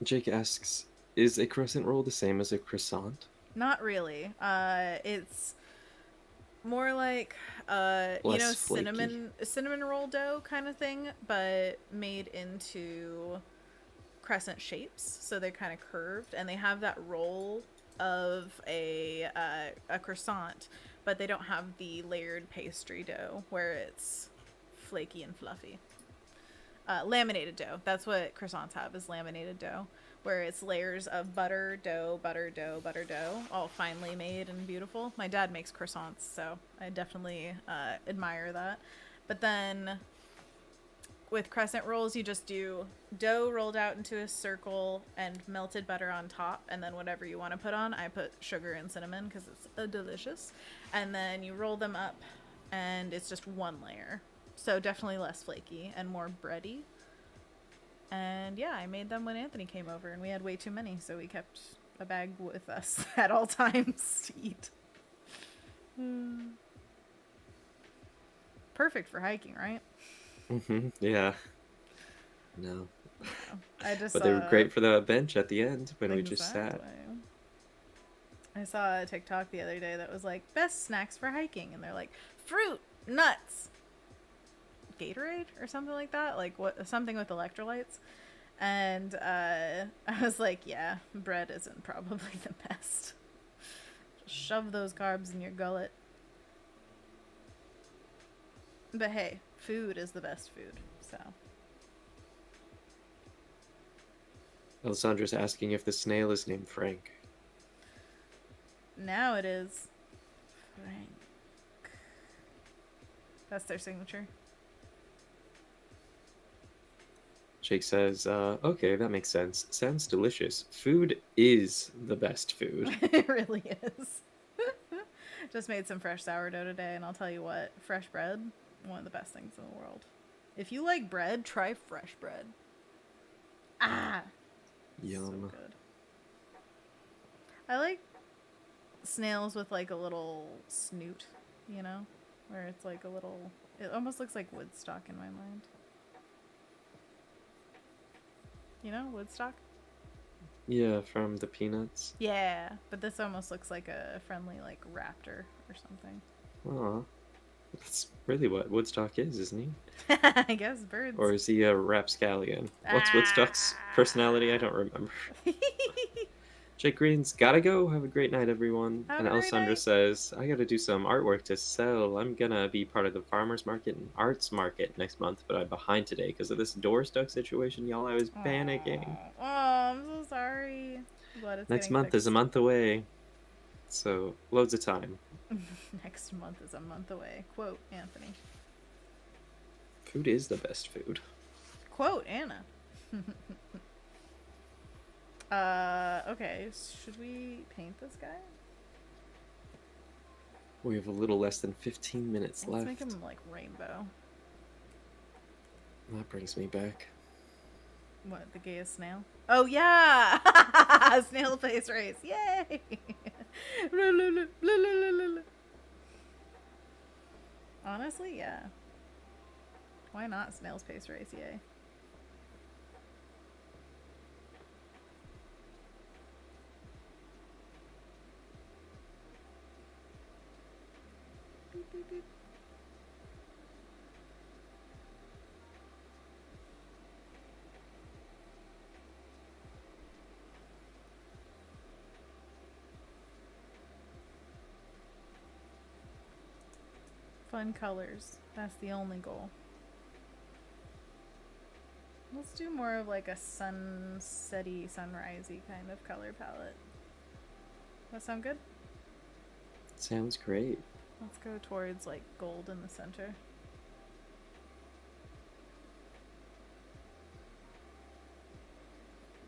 Jake asks, is a crescent roll the same as a croissant?
Not really. It's more like cinnamon roll dough kind of thing, but made into crescent shapes. So they're kind of curved, and they have that roll of a croissant, but they don't have the layered pastry dough where it's flaky and fluffy. Laminated dough. That's what croissants have, is laminated dough, where it's layers of butter, dough, all finely made and beautiful. My dad makes croissants, so I definitely admire that. But then with crescent rolls, you just do dough rolled out into a circle and melted butter on top, and then whatever you want to put on. I put sugar and cinnamon because it's delicious. And then you roll them up, and it's just one layer. So definitely less flaky and more bready. And yeah, I made them when Anthony came over, and we had way too many, so we kept a bag with us at all times to eat. Perfect for hiking, right?
Mm-hmm. Yeah. No.
I just.
But they were great for the bench at the end when we just sat.
I saw a TikTok the other day that was like, best snacks for hiking. And they're like, fruit, nuts, Gatorade or something like that. Like something with electrolytes. And I was like, yeah, bread isn't probably the best. Just shove those carbs in your gullet. But hey, food is the best food, so.
Alessandra's asking if the snail is named Frank.
Now it is Frank. That's their signature.
Jake says, okay, that makes sense. Sounds delicious. Food is the best food.
It really is. Just made some fresh sourdough today, and I'll tell you what, fresh bread, one of the best things in the world. If you like bread, try fresh bread. Ah!
Yum.
So good. I like snails with like a little snoot, you know? Where it's like a little... It almost looks like Woodstock in my mind. You know, Woodstock?
Yeah, from the Peanuts.
Yeah, but this almost looks like a friendly, like, raptor or something.
Aw. That's really what Woodstock is, isn't he?
I guess birds.
Or is he a rapscallion? What's Woodstock's personality? I don't remember. Jake Green's gotta go. Have a great night, everyone.
Have
and
a great
Alessandra
night.
says, I gotta do some artwork to sell. I'm gonna be part of the farmer's market and arts market next month, but I'm behind today because of this door stuck situation, y'all. I was panicking.
Oh, I'm so sorry. Glad it's
Next
getting
month is a
fixed.
month away. So, loads of time.
Next month is a month away. Quote Anthony.
Food is the best food.
Quote Anna. Okay. Should we paint this guy?
We have a little less than 15 minutes
Let's
left.
make him like rainbow.
That brings me back.
What, the gayest snail? Oh yeah! Snail face race. Yay! Honestly, yeah. Why not snail's pace race? Yay. Beep, beep, beep. Fun colors. That's the only goal. Let's do more of like a sunsetty, sunrisey kind of color palette. That sound good?
Sounds great.
Let's go towards like gold in the center.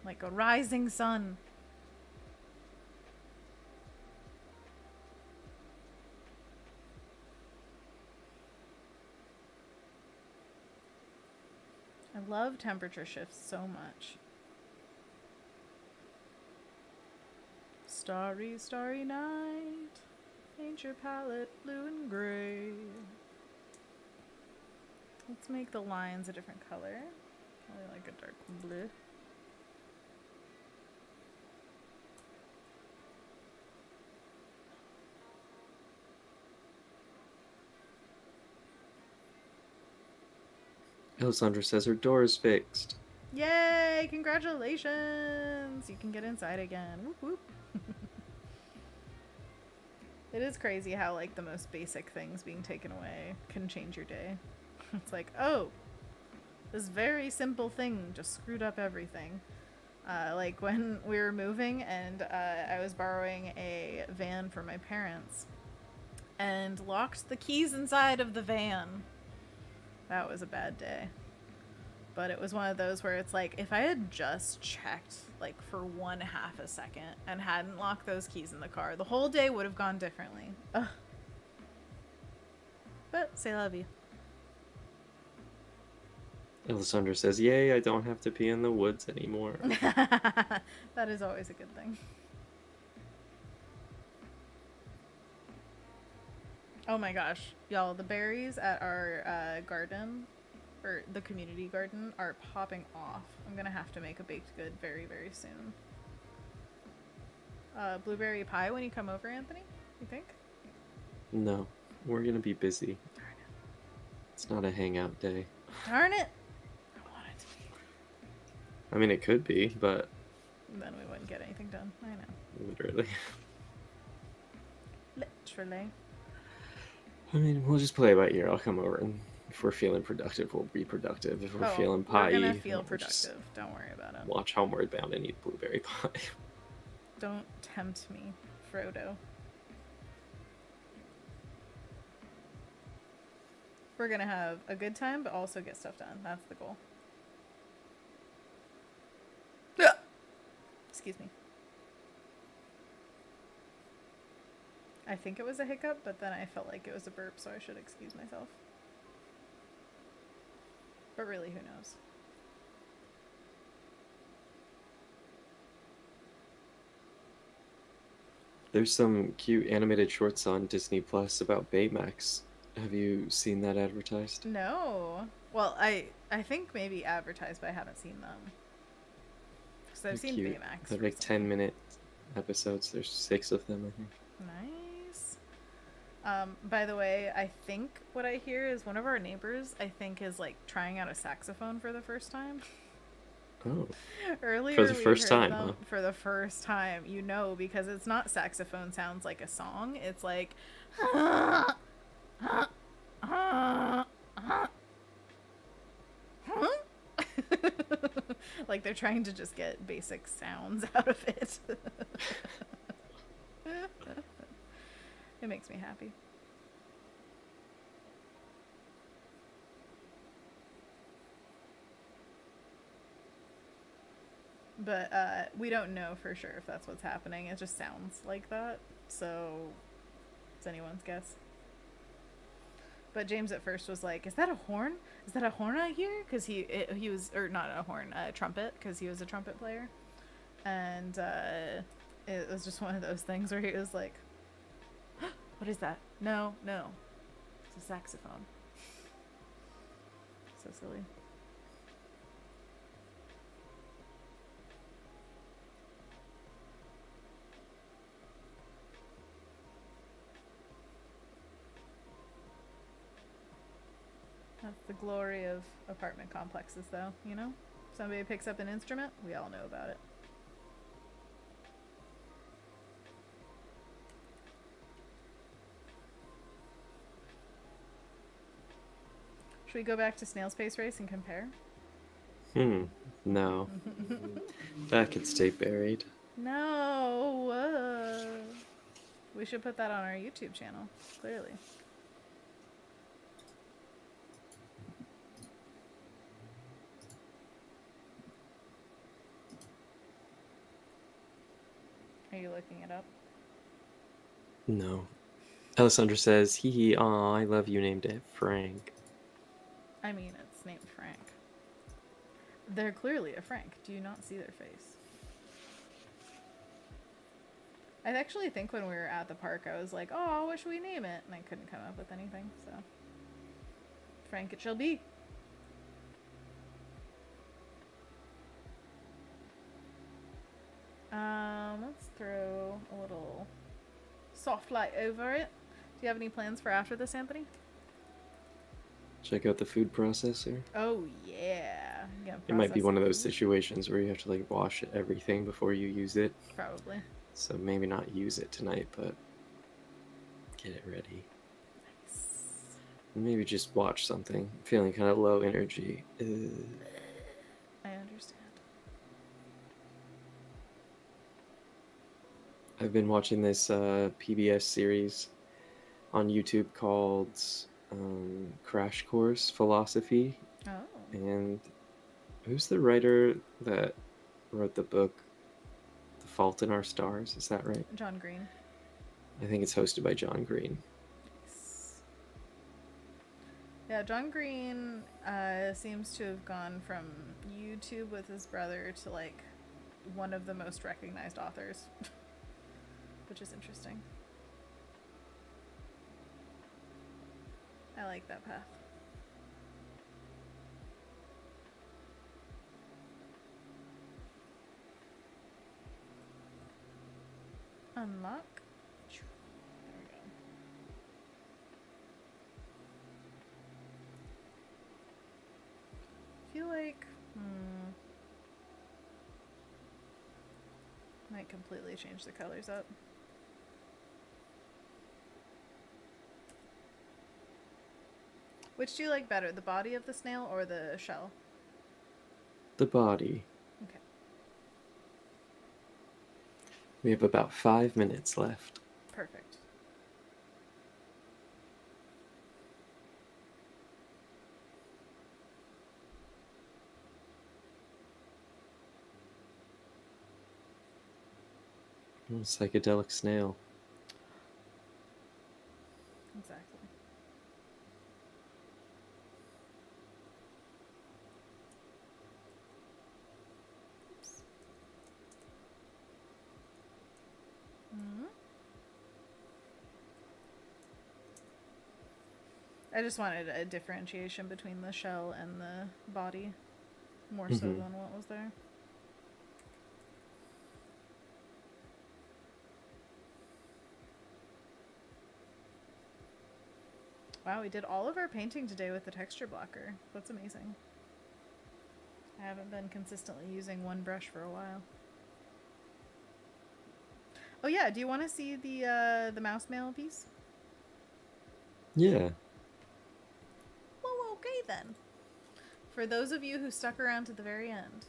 Like a rising sun. I love temperature shifts so much. Starry, starry night. Paint your palette blue and gray. Let's make the lines a different color. I like a dark blue.
Alessandra says her door is fixed.
Yay! Congratulations! You can get inside again. Whoop whoop. It is crazy how like the most basic things being taken away can change your day. It's like, oh, this very simple thing just screwed up everything. Like when we were moving and I was borrowing a van for my parents and locked the keys inside of the van. That was a bad day. But it was one of those where it's like, if I had just checked like for 1/2 a second and hadn't locked those keys in the car, the whole day would have gone differently. Ugh. But say love you.
Alessandra says, yay, I don't have to pee in the woods anymore.
That is always a good thing. Oh my gosh, y'all, the berries at our garden, or the community garden, are popping off. I'm gonna have to make a baked good very, very soon. blueberry pie when you come over, Anthony? You think?
No, we're gonna be busy.
Darn it.
It's not a hangout day.
Darn it! I want it to be.
I mean, it could be, but...
Then we wouldn't get anything done. I know.
Literally.
Literally.
I mean, we'll just play it by ear. I'll come over, and if we're feeling productive, we'll be productive. If we're feeling pie,
we're gonna feel productive. Don't worry about it.
Watch Homeward Bound and eat blueberry pie.
Don't tempt me, Frodo. We're gonna have a good time, but also get stuff done. That's the goal. Excuse me. I think it was a hiccup, but then I felt like it was a burp, so I should excuse myself. But really, who knows?
There's some cute animated shorts on Disney Plus about Baymax. Have you seen that advertised?
No. Well, I think maybe advertised, but I haven't seen them. Because I've seen
cute.
Baymax.
They're like 10-minute episodes. There's 6 of them, I think.
Nice. By the way, I think what I hear is one of our neighbors, I think, is like trying out a saxophone for the first time.
Oh.
Earlier,
for the first time,
them
huh?
For the first time, you know, because it's not saxophone sounds like a song. It's like, like they're trying to just get basic sounds out of it. It makes me happy. But we don't know for sure if that's what's happening. It just sounds like that. So it's anyone's guess. But James at first was like, "Is that a horn? Is that a horn I hear?" Because he was, or not a horn, a trumpet, because he was a trumpet player. And it was just one of those things where he was like, "What is that? No, it's a saxophone." So silly. That's the glory of apartment complexes, though, you know? Somebody picks up an instrument, we all know about it. Should we go back to Snail Space Race and compare?
No. That could stay buried.
No! We should put that on our YouTube channel, clearly. Are you looking it up?
No. Alessandra says, hee hee, aw, I love you, named it Frank.
I mean, it's named Frank. They're clearly a Frank. Do you not see their face? I actually think when we were at the park, I was like, oh, what should we name it? And I couldn't come up with anything, so. Frank it shall be. Let's throw a little soft light over it. Do you have any plans for after this, Anthony?
Check out the food processor.
Oh, yeah.
It might be one of those situations where you have to like wash everything before you use it.
Probably.
So maybe not use it tonight, but get it ready.
Nice.
Maybe just watch something. I'm feeling kind of low energy.
I understand.
I've been watching this PBS series on YouTube called Crash Course Philosophy.
Oh.
And who's the writer that wrote the book The Fault in Our Stars? Is that right?
John Green.
I think it's hosted by John Green.
Nice. Yeah, John Green seems to have gone from YouTube with his brother to like one of the most recognized authors. Which is interesting. I like that path. Unlock. There we go. I feel like might completely change the colors up. Which do you like better, the body of the snail or the shell?
The body.
Okay.
We have about 5 minutes left.
Perfect.
Psychedelic snail.
Exactly. Oops. I just wanted a differentiation between the shell and the body, more so than what was there. Wow, we did all of our painting today with the texture blocker. That's amazing. I haven't been consistently using one brush for a while. Oh yeah, do you want to see the mouse mail piece?
Yeah.
Well, okay then. For those of you who stuck around to the very end.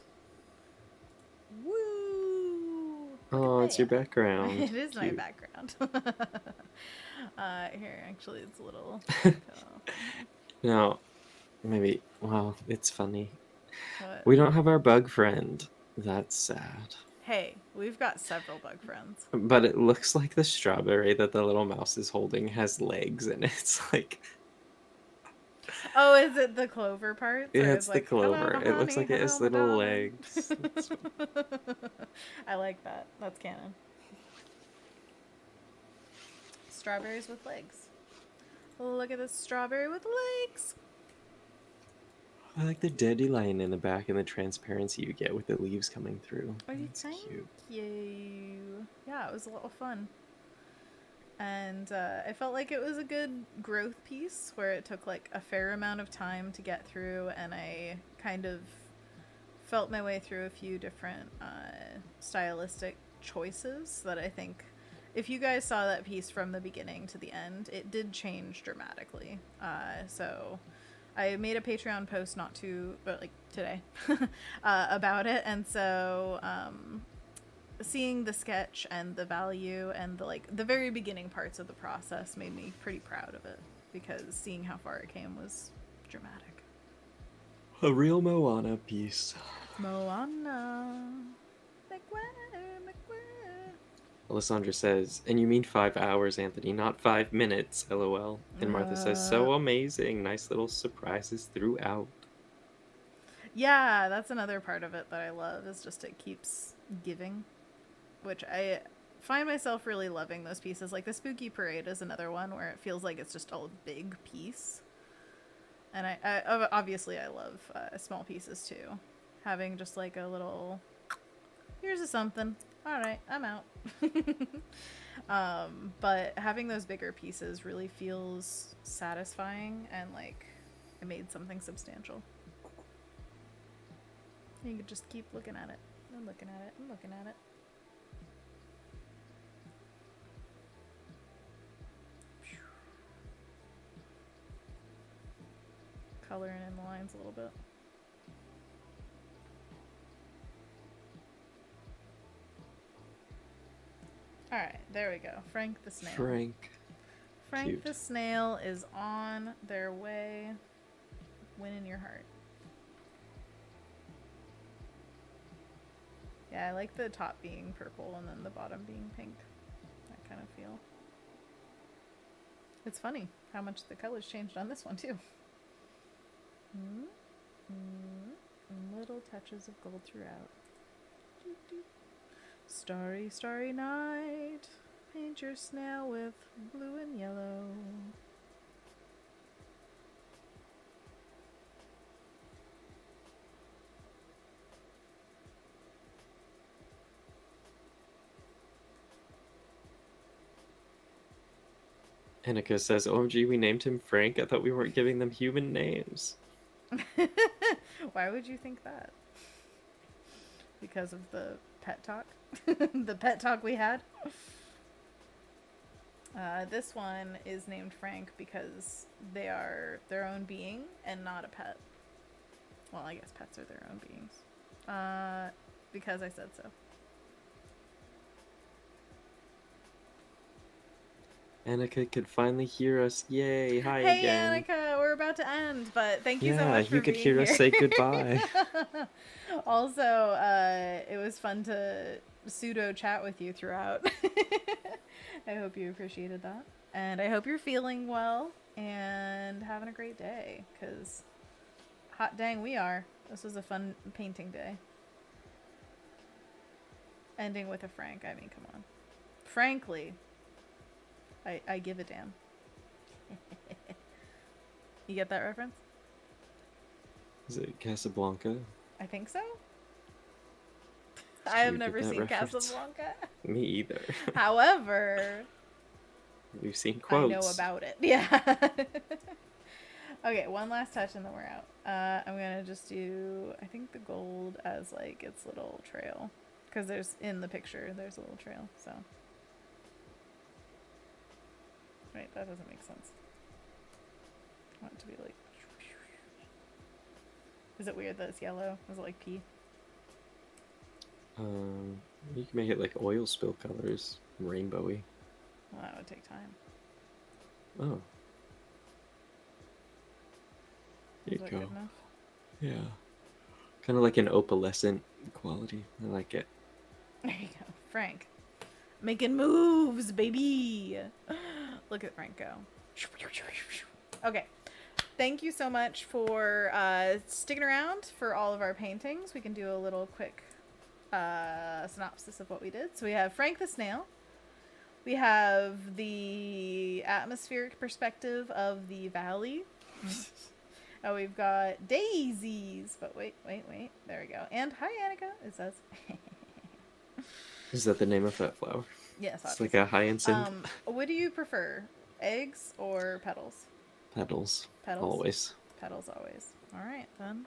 Woo!
Oh, it's your background.
It is
Cute.
my background. Here, actually, it's a little...
Now, maybe... Well, it's funny.
What?
We don't have our bug friend. That's sad.
Hey, we've got several bug friends.
But it looks like the strawberry that the little mouse is holding has legs, and it's like...
Oh, is it the clover part?
Yeah, it's the clover.
Hello,
It looks
honey,
like it has
hello,
little
darling.
legs.
I like that. That's canon. Strawberries with legs. Look at this strawberry with legs.
I like the dandelion in the back and the transparency you get with the leaves coming through.
Thank you. Yeah, it was a lot of fun. And I felt like it was a good growth piece where it took like a fair amount of time to get through, and I kind of felt my way through a few different stylistic choices that I think if you guys saw that piece from the beginning to the end, it did change dramatically. So I made a Patreon post but like today about it, and so seeing the sketch and the value and the very beginning parts of the process made me pretty proud of it, because seeing how far it came was dramatic.
A real Moana piece.
Moana.
Alessandra says, and you mean 5 hours, Anthony, not 5 minutes, LOL. And Martha says, so amazing. Nice little surprises throughout.
Yeah, that's another part of it that I love, is just it keeps giving, which I find myself really loving those pieces. Like the Spooky Parade is another one where it feels like it's just a big piece. And I obviously I love small pieces too. Having just like a little, here's a something. All right, I'm out. But having those bigger pieces really feels satisfying, and like I made something substantial. You could just keep looking at it and looking at it and looking at it. Coloring in the lines a little bit. Alright, there we go. Frank the snail. Frank
Cute.
the snail is on their way, winning your heart. Yeah, I like the top being purple and then the bottom being pink. That kind of feel. It's funny how much the colors changed on this one too. And little touches of gold throughout. Starry, starry night, paint your snail with blue and yellow.
Annika says, OMG, we named him Frank. I thought we weren't giving them human names.
Why would you think that? Because of the pet talk? The pet talk we had? This one is named Frank because they are their own being and not a pet. Well, I guess pets are their own beings. Because I said so.
Annika could finally hear us. Yay. Hi
hey,
again.
Hey, Annika. We're about to end, but thank you so much for
you could
being
hear
here.
us say goodbye.
Also, it was fun to pseudo chat with you throughout. I hope you appreciated that. And I hope you're feeling well and having a great day, because hot dang we are. This was a fun painting day. Ending with a Frank. I mean, come on. Frankly, I give a damn. You get that reference?
Is it Casablanca?
I think so. I have never seen
reference?
Casablanca.
Me either.
However,
we've seen quotes.
I know about it. Yeah. Okay, one last touch and then we're out. I'm gonna just do, I think, the gold as like its little trail, because there's in the picture there's a little trail. So. Wait, that doesn't make sense. I want it to be like. Is it weird that it's yellow? Is it like pee?
You can make it like oil spill colors, rainbowy.
Well, that would take time.
Oh. There you
Is that
go.
good enough?
Yeah. Kind of like an opalescent quality. I like it.
There you go. Frank. Making moves, baby. Look at Frank go. Okay. Thank you so much for sticking around for all of our paintings. We can do a little quick synopsis of what we did. So we have Frank the Snail. We have the atmospheric perspective of the valley. Oh, we've got daisies. But wait. There we go. And hi, Annika, it says.
Is that the name of that flower?
Yes.
It's like a hyacinth.
What do you prefer? Eggs or petals?
Petals.
Petals?
Always.
Petals always. All right, then.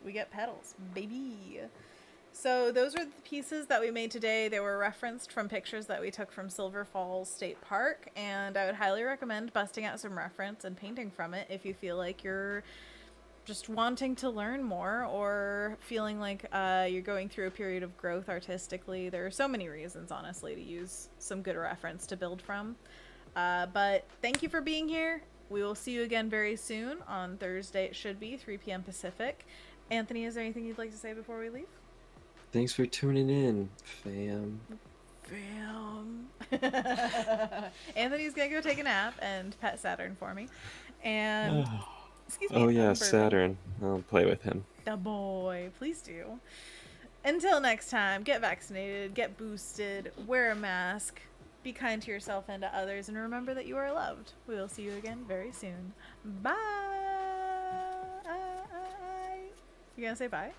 We get petals, baby. So those are the pieces that we made today. They were referenced from pictures that we took from Silver Falls State Park, and I would highly recommend busting out some reference and painting from it if you feel like you're just wanting to learn more or feeling like you're going through a period of growth artistically. There are so many reasons, honestly, to use some good reference to build from. But thank you for being here. We will see you again very soon on Thursday. It should be 3 p.m. Pacific. Anthony, is there anything you'd like to say before we leave?
Thanks for tuning in, fam.
Anthony's gonna go take a nap and pet Saturn for me. And excuse me.
Oh yeah, Saturn. I'll play with him.
The boy, please do. Until next time, get vaccinated, get boosted, wear a mask, be kind to yourself and to others, and remember that you are loved. We will see you again very soon. Bye. You gonna say bye?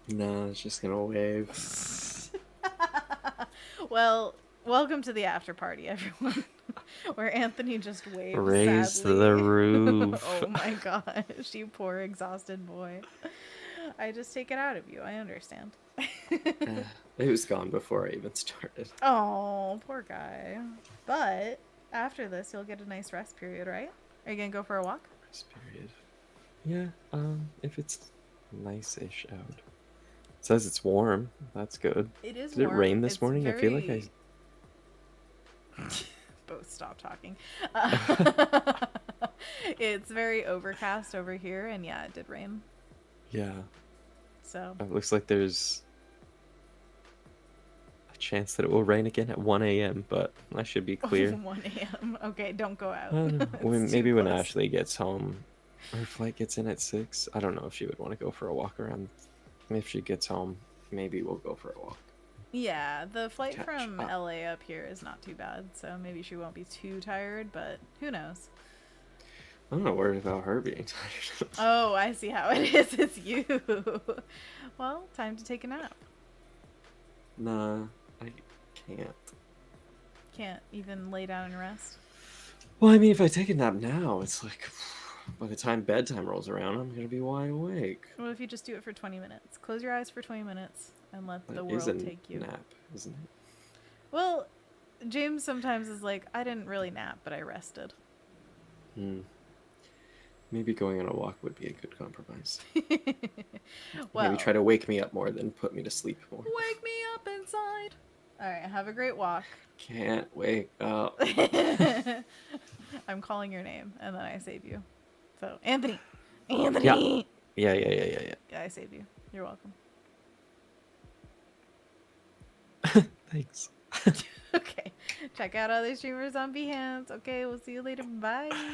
No, it's just gonna wave.
Well, welcome to the after party, everyone. Where Anthony just waves
Raise
sadly.
the roof.
Oh my gosh, you poor exhausted boy. I just take it out of you. I understand.
It was gone before I even started.
Oh, poor guy. But after this, you'll get a nice rest period, right? Are you gonna go for a walk?
Rest period. Yeah. If it's nice-ish out. It says it's warm. That's good.
It is
Did
warm.
it rain this
It's
morning?
very...
I feel like I...
Both stop talking. It's very overcast over here, and yeah, it did rain.
Yeah.
So
It looks like there's a chance that it will rain again at 1 a.m., but I should be clear.
1 a.m. Okay, don't go out.
Maybe when Ashley gets home. Her flight gets in at 6. I don't know if she would want to go for a walk around. If she gets home, maybe we'll go for a walk.
Yeah, the flight
Catch
from
up.
LA up here is not too bad, so maybe she won't be too tired, but who knows?
I'm not worried about her being tired.
Oh, I see how it is. It's you. Well, time to take a nap.
Nah, I can't.
Can't even lay down and rest.
Well, I mean, if I take a nap now, it's like by the time bedtime rolls around, I'm gonna be wide awake.
What if you just do it for 20 minutes? Close your eyes for 20 minutes and let
That
the
is
world
a
take you.
nap, isn't it?
Well, James sometimes is like, I didn't really nap, but I rested.
Maybe going on a walk would be a good compromise.
Well,
maybe try to wake me up more than put me to sleep more.
Wake me up inside. All right, have a great walk.
Can't wake up.
I'm calling your name, and then I save you. So, Anthony. Anthony!
Yeah.
Yeah, I saved you. You're welcome.
Thanks.
Okay. Check out other streamers on Behance. Okay, we'll see you later. Bye.